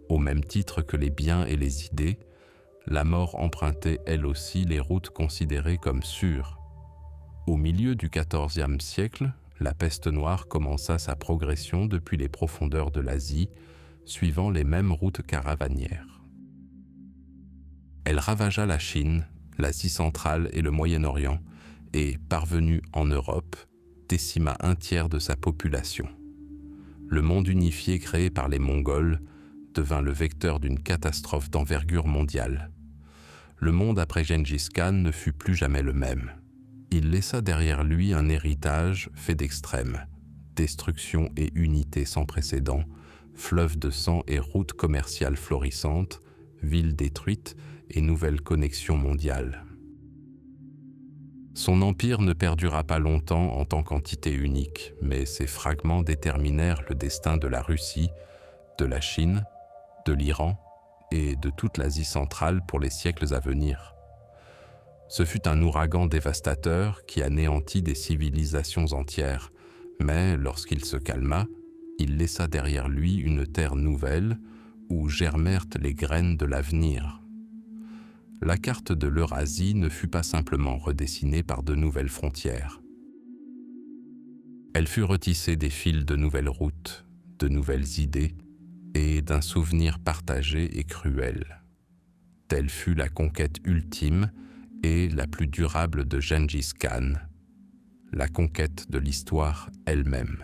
Au même titre que les biens et les idées, la mort empruntait elle aussi les routes considérées comme sûres. Au milieu du XIVe siècle, la peste noire commença sa progression depuis les profondeurs de l'Asie, suivant les mêmes routes caravanières. Elle ravagea la Chine, l'Asie centrale et le Moyen-Orient, et, parvenue en Europe, décima un tiers de sa population. Le monde unifié créé par les Mongols devint le vecteur d'une catastrophe d'envergure mondiale. Le monde après Gengis Khan ne fut plus jamais le même. Il laissa derrière lui un héritage fait d'extrêmes, destruction et unité sans précédent, fleuves de sang et routes commerciales florissantes, villes détruites et nouvelles connexions mondiales. Son empire ne perdura pas longtemps en tant qu'entité unique, mais ses fragments déterminèrent le destin de la Russie, de la Chine, de l'Iran et de toute l'Asie centrale pour les siècles à venir. Ce fut un ouragan dévastateur qui anéantit des civilisations entières, mais lorsqu'il se calma, il laissa derrière lui une terre nouvelle où germèrent les graines de l'avenir. La carte de l'Eurasie ne fut pas simplement redessinée par de nouvelles frontières. Elle fut retissée des fils de nouvelles routes, de nouvelles idées et d'un souvenir partagé et cruel. Telle fut la conquête ultime et la plus durable de Gengis Khan, la conquête de l'histoire elle-même.